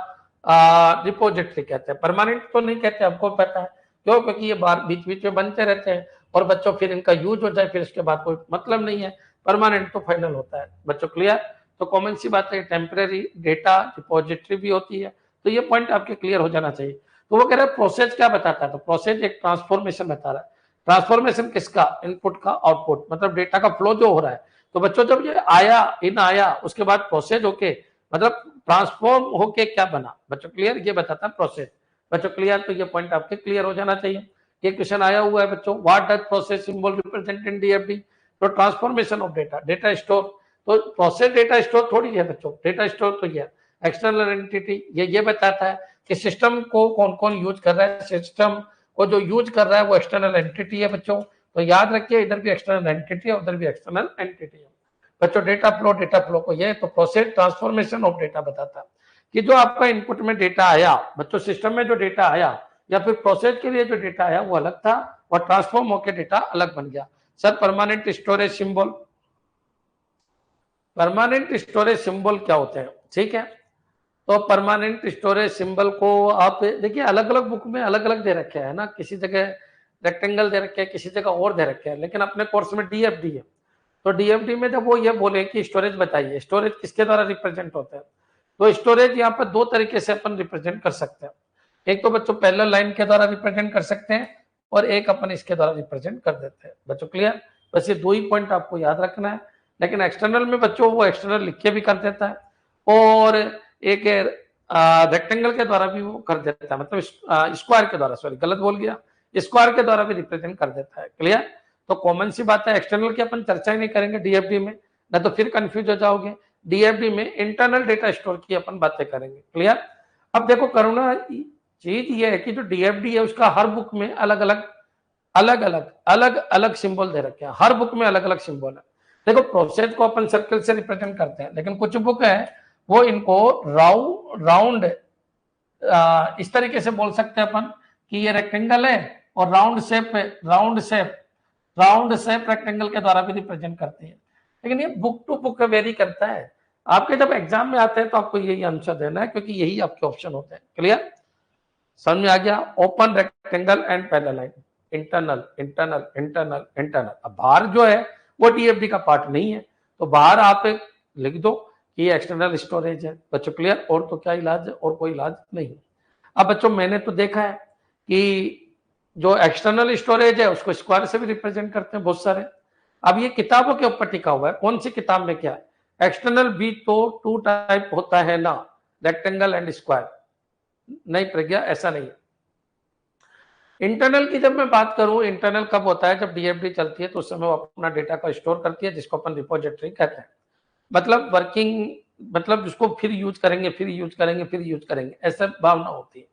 रिपोजिटरी कहते हैं, परमानेंट तो नहीं कहते, आपको पता है क्यों, क्योंकि ये बार बीच बीच में बनते रहते हैं और बच्चों फिर इनका यूज हो जाए फिर इसके बाद कोई मतलब नहीं है, परमानेंट तो फाइनल होता है बच्चों, क्लियर। तो कॉमन सी बात है, टेम्परेरी डेटा रिपोजिटरी भी होती है, तो ये पॉइंट आपके क्लियर हो जाना चाहिए। तो वो कह रहा है प्रोसेस क्या बताता है, तो प्रोसेस एक ट्रांसफॉर्मेशन बता रहा है, ट्रांसफॉर्मेशन किसका, इनपुट का आउटपुट, मतलब डेटा का फ्लो जो हो रहा है, तो बच्चों जब ये आया इन आया उसके बाद प्रोसेस होके मतलब ट्रांसफॉर्म होके क्या बना बच्चों, क्लियर, ये बताता है प्रोसेस बच्चों, क्लियर। तो ये पॉइंट आपके क्लियर हो जाना चाहिए। ये क्वेश्चन आया हुआ है बच्चों, what does process symbol represent in DFD, तो transformation of data, data store, तो प्रोसेस डेटा स्टोर थोड़ी है बच्चों, डेटा स्टोर तो ये एक्सटर्नल एंटिटी, ये बताता है कि सिस्टम को कौन कौन यूज कर रहा है, सिस्टम को जो यूज कर रहा है वो एक्सटर्नल एंटिटी है बच्चों, तो याद रखिए इधर भी एक्सटर्नल एंटिटी है उधर भी एक्सटर्नल एंटिटी है बच्चों। डेटा फ्लो को ये तो प्रोसेस ट्रांसफॉर्मेशन ऑफ डेटा बताता है कि जो आपका इनपुट में डेटा आया बच्चों, सिस्टम में जो डेटा आया या फिर प्रोसेस के लिए जो डेटा आया वो अलग था और ट्रांसफॉर्म होकर डेटा अलग बन गया। Sir permanent storage symbol, permanent storage symbol क्या होते हैं, ठीक है, तो परमानेंट स्टोरेज सिंबल को आप देखिए अलग अलग बुक में अलग अलग दे रखे है ना, किसी जगह रेक्टेंगल दे रखे हैं, किसी जगह और दे रखे हैं, लेकिन अपने कोर्स में डीएफडी है, तो डीएफडी में जब वो ये बोले कि स्टोरेज बताइए, स्टोरेज किसके द्वारा रिप्रेजेंट होता है, तो स्टोरेज यहाँ पर दो तरीके से अपन रिप्रेजेंट कर सकते हैं, एक तो बच्चों पैरेलल लाइन के द्वारा रिप्रेजेंट कर सकते हैं और एक अपन इसके द्वारा रिप्रेजेंट कर देते हैं बच्चों, क्लियर। बस ये दो ही पॉइंट आपको याद रखना है, लेकिन एक्सटर्नल में बच्चों वो एक्सटर्नल लिख के भी कर देता है और एक रेक्टेंगल के द्वारा भी वो कर देता है, मतलब स्क्वायर के द्वारा, सॉरी गलत बोल गया, स्क्वायर के द्वारा भी रिप्रेजेंट कर देता है, क्लियर। तो कॉमन सी बात है, एक्सटर्नल की अपन चर्चा ही नहीं करेंगे डीएफडी में, ना तो फिर कंफ्यूज हो जाओगे, डीएफडी में इंटरनल डेटा स्टोर की अपन बातें करेंगे, क्लियर। अब देखो करुणा चीज ये है कि जो डीएफडी है उसका हर बुक में अलग अलग सिंबल दे रखे हैं, हर बुक में अलग अलग सिंबल है। देखो प्रोसेस को अपन सर्कल से रिप्रेजेंट करते हैं, लेकिन कुछ बुक है वो इनको राउंड इस तरीके से बोल सकते हैं अपन कि ये रेक्टेंगल है और राउंड शेप रेक्टेंगल के द्वारा भी रिप्रेजेंट करते हैं, लेकिन ये बुक टू बुक वेरी करता है। आपके जब एग्जाम में आते हैं तो आपको यही आंसर देना है क्योंकि यही आपके ऑप्शन होते हैं, क्लियर, समझ में आ गया। Open rectangle and parallel line, internal internal internal internal, अब बाहर जो है वो डीएफडी का पार्ट नहीं है, तो बाहर आप लिख दो कि एक्सटर्नल स्टोरेज है। बच्चों क्लियर? और तो क्या इलाज है, और कोई इलाज नहीं। अब बच्चों मैंने तो देखा है कि जो एक्सटर्नल स्टोरेज है उसको स्क्वायर से भी रिप्रेजेंट करते हैं बहुत सारे। अब ये किताबों के ऊपर टिका हुआ है, कौन सी किताब में क्या है। एक्सटर्नल भी तो 2 टाइप होता है ना, रेक्टेंगल एंड स्क्वायर। नहीं प्रज्ञा, ऐसा नहीं है। इंटरनल की जब मैं बात करूं, इंटरनल कब होता है, जब डीएफडी चलती है तो उस समय वो अपना डेटा को स्टोर करती है, जिसको अपन रिपोजिटरी कहते हैं। मतलब वर्किंग, मतलब जिसको फिर यूज करेंगे, फिर यूज करेंगे, फिर यूज करेंगे, ऐसा भावना होती है।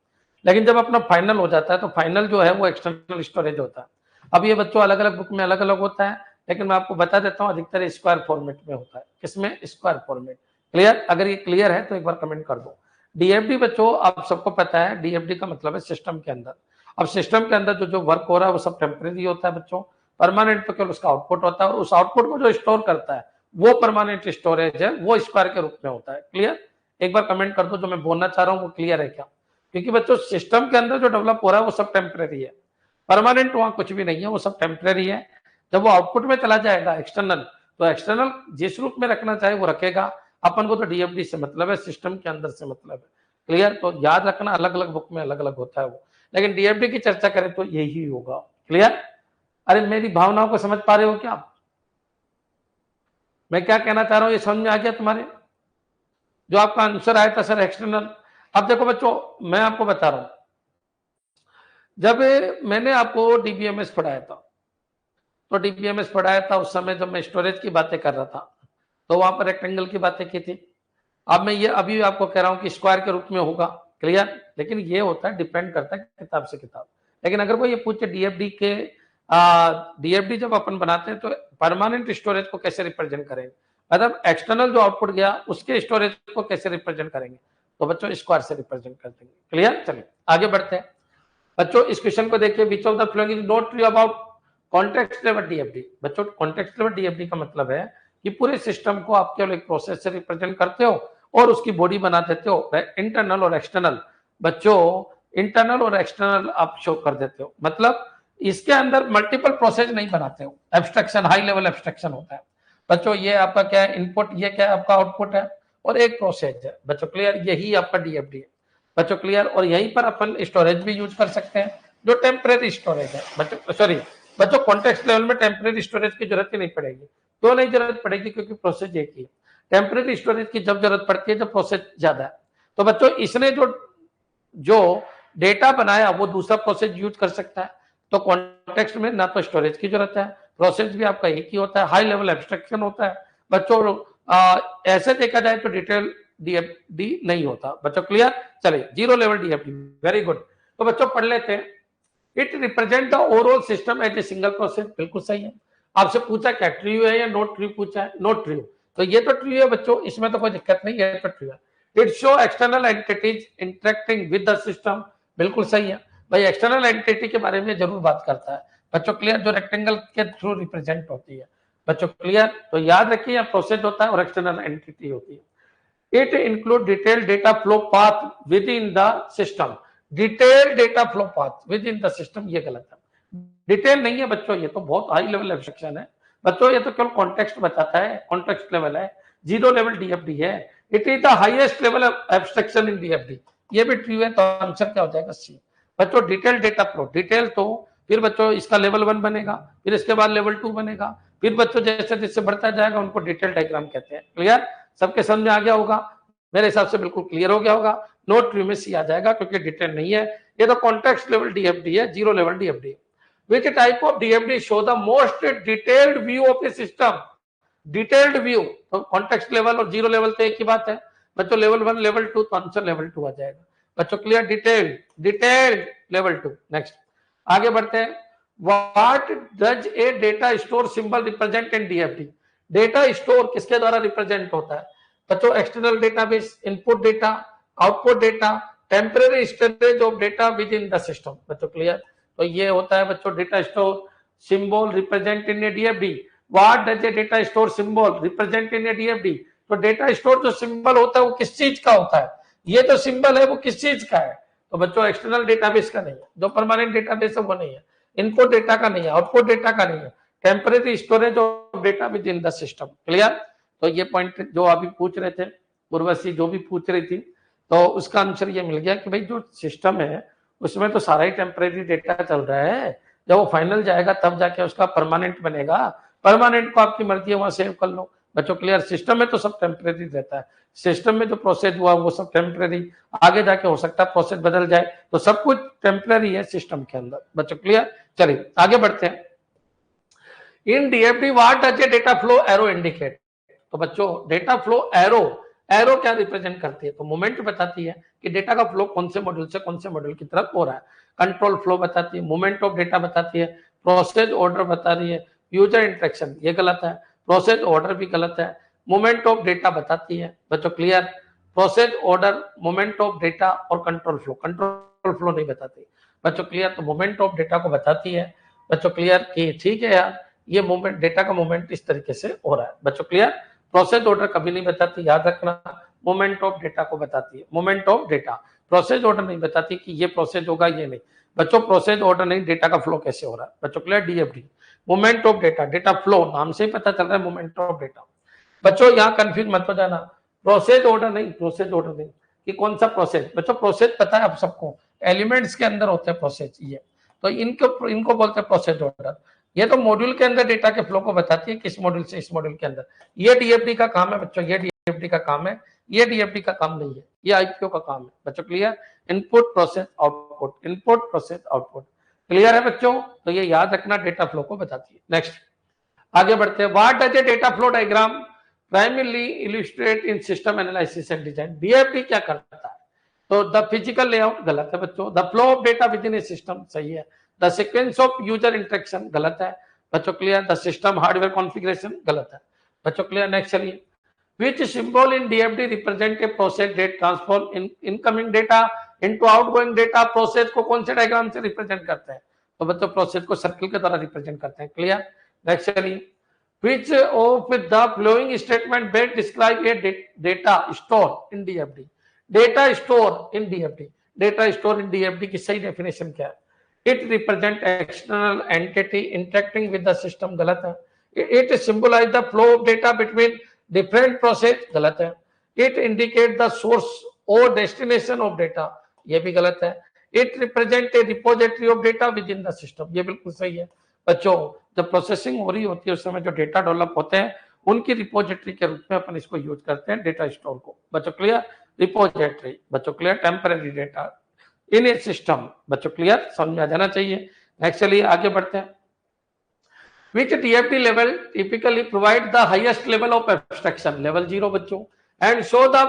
लेकिन जब अपना फाइनल हो जाता है तो फाइनल जो है वो एक्सटर्नल स्टोरेज होता है। अब ये बच्चों अलग अलग बुक में अलग अलग होता है, लेकिन मैं आपको बता देता हूँ अधिकतर स्क्वायर फॉर्मेट में होता है। किसमें? Square format. क्लियर? अगर ये क्लियर है तो एक बार कमेंट कर दो। डीएफडी बच्चों आप सबको पता है, डीएफडी का मतलब है सिस्टम के अंदर। अब सिस्टम के अंदर जो वर्क हो रहा है वो सब टेम्परेरी होता है बच्चों। परमानेंट तो केवल उसका आउटपुट होता है, और उस आउटपुट को जो स्टोर करता है वो परमानेंट स्टोरेज है, वो स्क्वायर के रूप में होता है। क्लियर? एक बार कमेंट कर दो जो मैं बोलना चाह रहा हूँ वो क्लियर है क्या? क्योंकि बच्चों सिस्टम के अंदर जो डेवलप हो रहा है वो सब टेम्परेरी है, परमानेंट वहां कुछ भी नहीं है, वो सब टेम्परेरी है। जब वो आउटपुट में चला जाएगा एक्सटर्नल, तो एक्सटर्नल जिस रूप में रखना चाहे वो रखेगा। अपन को तो डीएफडी से मतलब है, सिस्टम के अंदर से मतलब है। क्लियर? तो याद रखना अलग अलग बुक में अलग अलग होता है वो, लेकिन डीएफडी की चर्चा करें तो यही होगा। क्लियर? अरे मेरी भावनाओं को समझ पा रहे हो क्या आप? मैं क्या कहना चाह रहा हूं ये समझ में आ गया तुम्हारे? जो आपका आंसर आया था सर एक्सटर्नल। अब देखो बच्चों मैं आपको बता रहा हूं, जब मैंने आपको डीबीएमएस पढ़ाया था, तो डीबीएमएस पढ़ाया था उस समय जब मैं स्टोरेज की बातें कर रहा था, तो वहां पर रेक्टेंगल की बातें की थी। अब मैं ये अभी आपको कह रहा हूं कि स्क्वायर के रूप में होगा। क्लियर? लेकिन ये होता है, डिपेंड करता है किताब से किताब। लेकिन अगर कोई ये पूछे डीएफडी के, डीएफडी जब अपन बनाते हैं तो परमानेंट स्टोरेज को कैसे रिप्रेजेंट करेंगे, मतलब एक्सटर्नल जो आउटपुट गया उसके स्टोरेज को कैसे रिप्रेजेंट करेंगे, तो बच्चों स्क्वायर से रिप्रेजेंट कर देंगे। क्लियर? चलिए आगे बढ़ते हैं बच्चों। इस क्वेश्चन को देखिए, विच of the following is not true about context level DFD. बच्चों कॉन्टेक्स्ट लेवल डीएफडी का मतलब है कि पूरे सिस्टम को आप केवल एक प्रोसेस से रिप्रेजेंट करते हो और उसकी बॉडी बना देते हो, इंटरनल और एक्सटर्नल। बच्चों इंटरनल और एक्सटर्नल आप शो कर देते हो, मतलब इसके अंदर मल्टीपल प्रोसेस नहीं बनाते हो। एब्स्ट्रक्शन, हाई लेवल एब्स्ट्रक्शन होता है बच्चों। ये आपका क्या है, इनपुट, ये क्या है आपका आउटपुट है, और एक प्रोसेस है बच्चों। क्लियर? यही आपका डीएफडी है बच्चों। क्लियर? और यहीं पर अपन स्टोरेज भी यूज कर सकते हैं, जो टेम्परेरी स्टोरेज है बच्चों। सॉरी बच्चों, कॉन्टेक्स्ट लेवल में टेम्परेरी स्टोरेज की जरूरत ही नहीं पड़ेगी। क्यों नहीं जरूरत पड़ेगी? क्योंकि प्रोसेस एक ही है। टेम्परेरी स्टोरेज की जब जरूरत पड़ती है जब प्रोसेस ज्यादा है। तो बच्चों इसने जो जो डेटा बनाया वो दूसरा प्रोसेस यूज कर सकता है। तो कॉन्टेक्स्ट में ना तो स्टोरेज की जरूरत है, प्रोसेस भी आपका एक ही होता है, हाई लेवल एब्स्ट्रक्शन होता है बच्चों। ऐसे देखा जाए तो डिटेल डीएफडी नहीं होता बच्चों। क्लियर? चलिए zero level DFD, very good. तो बच्चों पढ़ लेते हैं। It represent the overall system as a single process. बिल्कुल सही है। आपसे पूछा क्या ट्रू है या नॉट ट्रू पूछा है, नॉट ट्रू। तो ये तो ट्रू है बच्चों, इसमें तो कोई दिक्कत नहीं है, तो ट्रू है। It show external entities interacting with the system. बिल्कुल सही है भाई, एक्सटर्नल एंटिटी के बारे में जरूर बात करता है बच्चों। क्लियर? जो रेक्टेंगल के थ्रू रिप्रेजेंट होती है बच्चों। क्लियर? तो याद रखिए प्रोसेस होता है और एक्सटर्नल एंटिटी होती है। It include detailed data flow path within the system. Detailed data flow path within the system, ये गलत है। डिटेल नहीं है बच्चों, ये तो बहुत हाई लेवल एब्स्ट्रक्शन है बच्चों। ये तो केवल कॉन्टेक्स्ट बताता है, कॉन्टेक्स्ट लेवल है, जीरो लेवल डीएफडी है। It is the highest level of abstraction in DFD. ये भी ट्रू है, तो आंसर क्या हो जाएगा? सी बच्चों। डिटेल डेटा फ्लो, डिटेल तो फिर बच्चों इसका लेवल 1 बनेगा, फिर इसके बाद लेवल 2 बनेगा, फिर बच्चों जैसे जैसे बढ़ता जाएगा उनको डिटेल डायग्राम कहते हैं। क्लियर? सबके समझ में आ गया होगा? मेरे हिसाब से बिल्कुल क्लियर हो गया होगा। नोट ट्रू में सी आ जाएगा क्योंकि डिटेल नहीं है, ये तो कॉन्टेक्स्ट लेवल डीएफडी है, zero level DFD. Which type of DFD show the most detailed view of a system? Detailed view, तो कॉन्टेक्स्ट लेवल और जीरो लेवल तो एक ही बात है बच्चों। लेवल 1 लेवल 2, तो आंसर लेवल 2 आ जाएगा बच्चों। Clear? Detailed, detailed level 2। Next आगे बढ़ते हैं। What does a data store symbol represent in DFD? Data store किसके द्वारा रिप्रेजेंट होता है बच्चों? External database, input data, output data, temporary storage of data within the system बच्चों। क्लियर? तो ये होता है बच्चों data store symbol represent in a DFD. What does a data store symbol represent in a DFD? तो डेटा स्टोर जो सिंबल होता है वो किस चीज का होता है? ये जो सिंबल है वो किस चीज का है? तो बच्चों एक्सटर्नल डेटाबेस का नहीं है, जो परमानेंट डेटाबेस है वो नहीं है, इनपुट डेटा का नहीं है, आउटपुट डेटा का नहीं है, temporary storage of data within the system. Clear? तो ये पॉइंट जो अभी पूछ रहे थे उर्वशी, जो भी पूछ रही थी, तो उसका आंसर ये मिल गया कि भाई जो सिस्टम है उसमें तो सारा ही टेम्परेरी डेटा चल रहा है, जब वो फाइनल जाएगा तब जाके उसका परमानेंट बनेगा। परमानेंट को आपकी मर्जी है वहां सेव कर लो। बच्चों क्लियर? सिस्टम में तो सब टेम्परेरी रहता है, सिस्टम में जो प्रोसेस हुआ वो सब टेम्परेरी, आगे जाके हो सकता है प्रोसेस बदल जाए, तो सब कुछ टेम्परेरी है सिस्टम के अंदर। बच्चों क्लियर? चलिए आगे बढ़ते हैं। In DFD what does a data flow arrow indicate? तो बच्चों डेटा फ्लो एरो, एरो क्या रिप्रेजेंट करती है? तो मोमेंट बताती है कि डेटा का फ्लो कौन से मॉड्यूल से कौन से मॉड्यूल की तरफ हो रहा है। कंट्रोल फ्लो बताती है, मूवमेंट ऑफ डेटा बताती है, प्रोसेस ऑर्डर बता रही है, यूजर इंटरेक्शन ये गलत है, प्रोसेस ऑर्डर भी गलत है, मूवमेंट ऑफ डेटा बताती है। बच्चों clear? Process order, movement of data और कंट्रोल फ्लो, कंट्रोल फ्लो नहीं बताती। बच्चों क्लियर? तो मूवमेंट ऑफ डेटा को बताती है। बच्चों क्लियर कि ठीक है यार, ये मूवमेंट, डेटा का मूवमेंट इस तरीके से हो रहा है। बच्चों क्लियर? प्रोसेस ऑर्डर कभी नहीं बताती, याद रखना, मूवमेंट ऑफ डेटा को बताती है, movement of data. Process order नहीं बताती कि ये प्रोसेस होगा ये नहीं। बच्चों प्रोसेस ऑर्डर नहीं, डेटा का फ्लो कैसे हो रहा है। बच्चों clear? DFD, movement of data, data flow, नाम से ही पता चल रहा है मूवमेंट ऑफ डेटा। बच्चों यहाँ कंफ्यूज मत हो जाना, प्रोसेस ऑर्डर नहीं, प्रोसेस ऑर्डर नहीं कि कौन सा प्रोसेस। बच्चों प्रोसेस पता है आप सबको, एलिमेंट्स के अंदर होते हैं प्रोसेस, ये तो इनको बोलते हैं प्रोसेस ऑर्डर। ये तो मॉड्यूल के अंदर डेटा के फ्लो को बताती है, किस मॉड्यूल से इस मॉड्यूल के अंदर। ये डीएफडी का काम है बच्चों, ये डीएफडी का काम है, ये डीएफडी का काम नहीं है, ये आईपीओ का काम है। बच्चों clear? Input process output, input process output. Clear है बच्चों? तो ये याद रखना, डेटा फ्लो को बताती है। नेक्स्ट आगे बढ़ते हैं। What does a data flow diagram primarily illustrate in system analysis and design? DFD क्या करता है? तो द फिजिकल लेआउट गलत है बच्चों, the flow of data within a system सही है, the sequence of user interaction गलत है। बच्चों clear? The system hardware configuration गलत है। बच्चों क्लियर? नेक्स्ट चलिए। Which symbol in DFD represent a process that transform in incoming data into outgoing data? Process को कौन से डायग्राम से रिप्रेजेंट करते हैं? तो बच्चों प्रोसेस को सर्कल के द्वारा रिप्रेजेंट करते हैं। क्लियर? नेक्स्ट चलिए। Which of the following statement best describe a data store in DFD? Data store in DFD, data store in DFD की सही डेफिनेशन क्या है? It represent external entity interacting with the system गलत है। It symbolize the flow of data between different process गलत है। It indicate the source or destination of data ये भी गलत है। It represent a repository of data within the system ये बिल्कुल सही है। बच्चों जब प्रोसेसिंग हो रही होती है उस समय जो डेटा डेवलप होते हैं उनकी रिपोजिटरी के रूप में अपन इसको यूज करते हैं, डेटा स्टोर को। बच्चों क्लियर? रिपोजिटरी। बच्चों clear? Temporary data in a system. बच्चों क्लियर? समझ में आ जाना चाहिए। नेक्स्ट चलिए आगे बढ़ते हैं। Which DFD level typically provide the highest level of abstraction? Level 0 बच्चों, and show the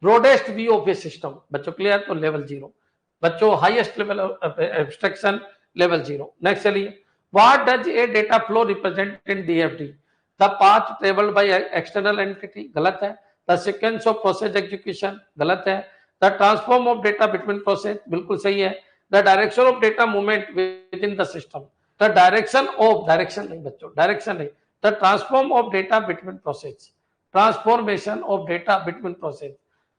broadest view of a system। बच्चों क्लियर? तो level 0 बच्चों, highest level of abstraction level 0। Next चलिए। What does a data flow represent in DFD? The path traveled by external entity गलत है, the sequence of process execution गलत है, the transform of data between process बिल्कुल सही है, the direction of data movement within the system, the direction of, direction नहीं बच्चों, डायरेक्शन नहीं, the transform of data between process, transformation of data between process.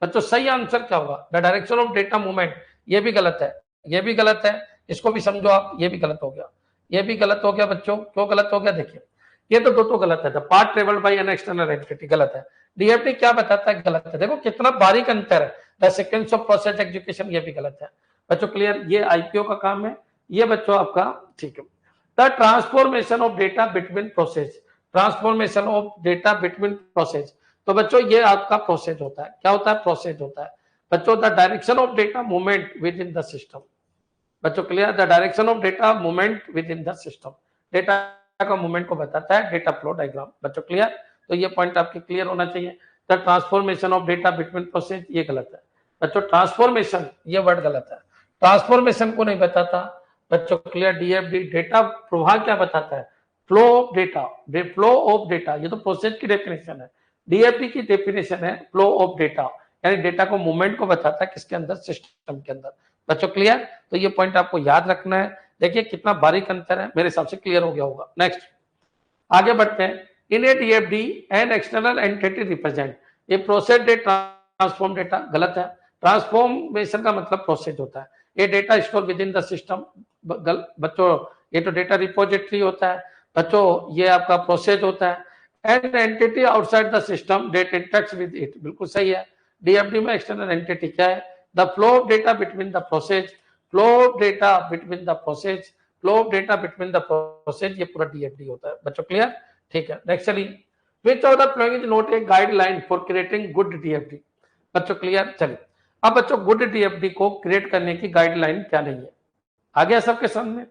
बच्चों सही आंसर क्या होगा? The direction of data movement, ये भी गलत है, ये भी गलत है, इसको भी समझो आप, ये भी गलत हो गया, ये भी गलत हो गया बच्चों। क्यों गलत हो गया? देखिए ये तो दो गलत है। The part travelled by N external entity गलत है। डीएफडी क्या बताता है? गलत है। देखो कितना बारीक अंतर है। The sequence of process execution ये भी गलत है। बच्चों क्लियर? ये आईपीओ का काम है, ये बच्चों आपका ठीक है। The transformation of data between process, transformation of data between process, तो बच्चों ये आपका प्रोसेस होता है। क्या होता है? प्रोसेस होता है बच्चों। The direction of data movement within the system. बच्चों clear? The direction of data movement within the system, data का मूवमेंट को बताता है डेटा फ्लो डायग्राम। बच्चों क्लियर? तो ये पॉइंट आपके क्लियर होना चाहिए। The transformation of data between process ये गलत है बच्चों। ट्रांसफॉर्मेशन ये वर्ड गलत है, ट्रांसफॉर्मेशन को नहीं बताता बच्चों। क्लियर? डीएफडी डेटा प्रवाह क्या बताता है? Flow of data, flow of data, ये तो प्रोसेस की डेफिनेशन है। डीएफडी की डेफिनेशन है फ्लो ऑफ डेटा, यानी डेटा को मूवमेंट को बताता है किसके अंदर? सिस्टम के अंदर। बच्चों क्लियर? तो ये पॉइंट आपको याद रखना है। देखिए कितना बारीक अंतर है, मेरे हिसाब से क्लियर हो गया होगा। नेक्स्ट आगे बढ़ते हैं। In a DFD an external entity represent a process data transform data गलत है। ट्रांसफॉर्मेशन का मतलब प्रोसेस होता है। ये data store within the system बच्चों, ये तो डेटा रिपोजिटरी होता है बच्चों, ये आपका प्रोसेस होता है। An entity outside the system that interacts with it, बिल्कुल सही है। डीएफडी में एक्सटर्नल एंटिटी क्या है? The flow of data between the process, flow of data between the process, flow of data between the process, ये पूरा डीएफडी होता है बच्चों, क्लियर? ठीक है, नेक्स्ट चलिए, विच of the following is not A guideline for creating good DFD, बच्चों क्लियर? चलिए, अब बच्चों गुड डीएफडी को क्रिएट करने की गाइडलाइन क्या नहीं है, आ गया सबके सामने?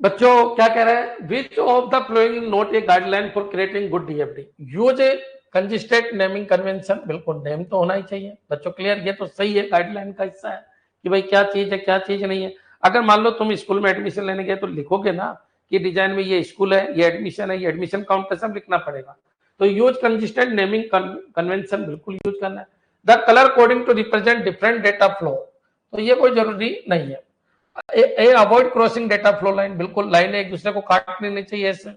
बच्चों क्या कह रहे हैं? विच of the flowing note A guideline for creating good DFD, use A consistent naming convention, बिल्कुल नेम तो होना ही चाहिए बच्चों, क्लियर? ये तो सही है, गाइडलाइन का हिस्सा है कि भाई क्या चीज है क्या चीज नहीं है। अगर मान लो तुम स्कूल में एडमिशन लेने गए तो लिखोगे ना कि डिजाइन में ये स्कूल है, ये एडमिशन है, ये एडमिशन काउंटर, सब लिखना पड़ेगा। तो यूज कंसिस्टेंट नेमिंग कन्वेंशन, बिल्कुल यूज करना है। The colour coding to represent different data flow, तो ये कोई जरूरी नहीं है। Avoid crossing data flow line, बिल्कुल लाइन एक दूसरे को काटनी नहीं चाहिए ऐसे,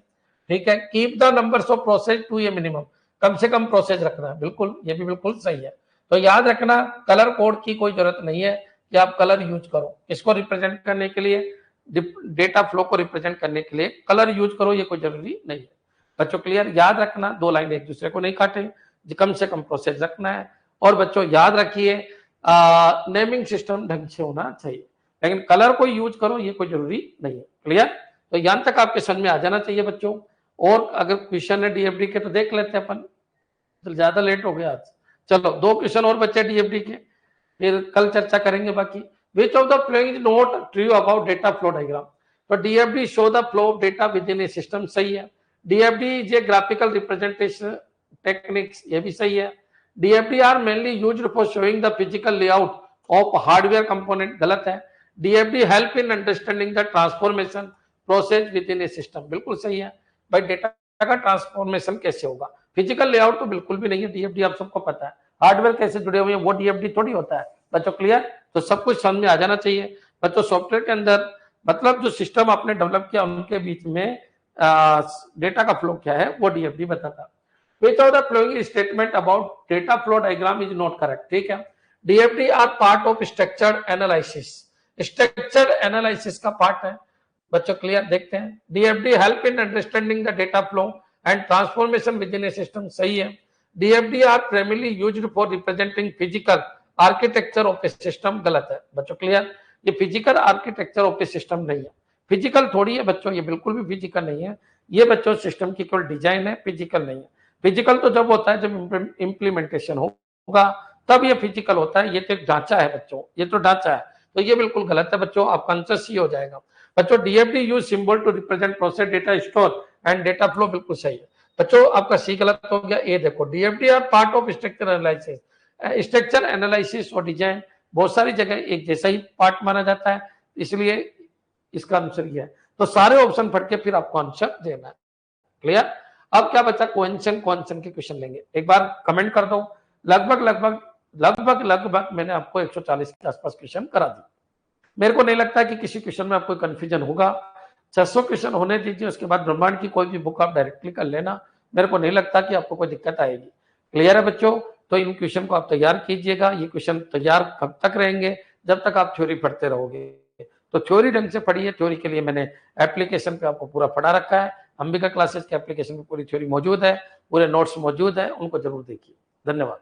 ठीक है। Keep the numbers of process to a minimum, कम से कम प्रोसेस रखना है, बिल्कुल ये भी बिल्कुल सही है। तो याद रखना कलर कोड की कोई जरूरत नहीं है कि आप कलर यूज करो, इसको रिप्रेजेंट करने के लिए, डेटा फ्लो को रिप्रेजेंट करने के लिए कलर यूज करो, ये कोई जरूरी नहीं है बच्चों, क्लियर? याद रखना दो लाइन एक दूसरे को नहीं काटे, कम से कम प्रोसेस रखना है। और बच्चों याद रखिए नेमिंग सिस्टम ढंग से होना चाहिए, लेकिन कलर को यूज करो ये कोई जरूरी नहीं है, क्लियर? तो यहां तक आपके समझ में आ जाना चाहिए बच्चों। और अगर क्वेश्चन है डीएफडी के तो देख लेते हैं अपन, तो ज्यादा लेट हो गया आज। चलो 2 क्वेश्चन और बच्चे डीएफडी के, फिर कल चर्चा करेंगे बाकी। Which of the following is not true about data flow diagram, तो DFD show the flow of data within a system, सही है। DFD is a graphical representation techniques, ये भी सही है। DFD are mainly used for showing the physical layout of hardware component, गलत है। DFD help in understanding the transformation process within a system, बिल्कुल सही है। भाई डेटा का ट्रांसफॉर्मेशन कैसे होगा? फिजिकल लेआउट तो बिल्कुल भी नहीं है डीएफडी, आप सबको पता है। हार्डवेयर कैसे जुड़े हुए हैं वो डीएफडी थोड़ी होता है बच्चों, क्लियर? तो सब कुछ समझ में आ जाना चाहिए बच्चों। सॉफ्टवेयर के अंदर मतलब जो सिस्टम आपने डेवलप किया उनके बीच में डेटा का फ्लो क्या है वो डीएफडी बताता। Which of the following statement about data flow diagram is not correct, ठीक है। DFD are part of structured analysis, structure analysis का पार्ट है बच्चों, क्लियर? देखते हैं। DFD help in understanding the data flow and transformation within a system, सही है। DFD are primarily used for representing physical architecture of a system, गलत है बच्चों, क्लियर? ये physical architecture of a system नहीं है, फिजिकल थोड़ी है बच्चों, ये बिल्कुल भी फिजिकल नहीं है। ये बच्चों सिस्टम की केवल डिजाइन है, फिजिकल नहीं है। फिजिकल तो जब होता है जब इंप्लीमेंटेशन होगा तब ये फिजिकल होता है, ये तो ढांचा है बच्चों, ये तो ढांचा है, तो ये बिल्कुल गलत है बच्चों, आपका आंसर सी हो जाएगा बच्चों। DFD use symbol to represent process data store and data flow, बिल्कुल सही है बच्चों, आपका सी गलत हो गया। ए देखो, DFD are part of structure analysis, structure analysis और डिजाइन बहुत सारी जगह एक जैसा ही पार्ट माना जाता है, इसलिए इसका आंसर ये है। तो सारे ऑप्शन पढ़ के फिर आपको आंसर देना है, क्लियर? अब क्या बचा? क्वेश्चन के क्वेश्चन लेंगे, एक बार कमेंट कर दो। लगभग मैंने आपको 140 के आसपास क्वेश्चन करा दी। मेरे को नहीं लगता कि किसी क्वेश्चन में आपको कंफ्यूजन होगा। 600 क्वेश्चन होने दीजिए, उसके बाद ब्रह्मांड की कोई भी बुक आप डायरेक्टली कर लेना, मेरे को नहीं लगता कि आपको कोई दिक्कत आएगी, क्लियर है बच्चों? तो इन क्वेश्चन को आप तैयार कीजिएगा। ये क्वेश्चन तैयार कब तक रहेंगे? जब तक आप थ्योरी पढ़ते रहोगे। तो थ्योरी ढंग से पढ़िए, थ्योरी के लिए मैंने एप्लीकेशन पे आपको पूरा पढ़ा रखा है, अंबिका क्लासेस के एप्लीकेशन पे पूरी थ्योरी मौजूद है, पूरे नोट्स मौजूद है, उनको जरूर देखिए। धन्यवाद।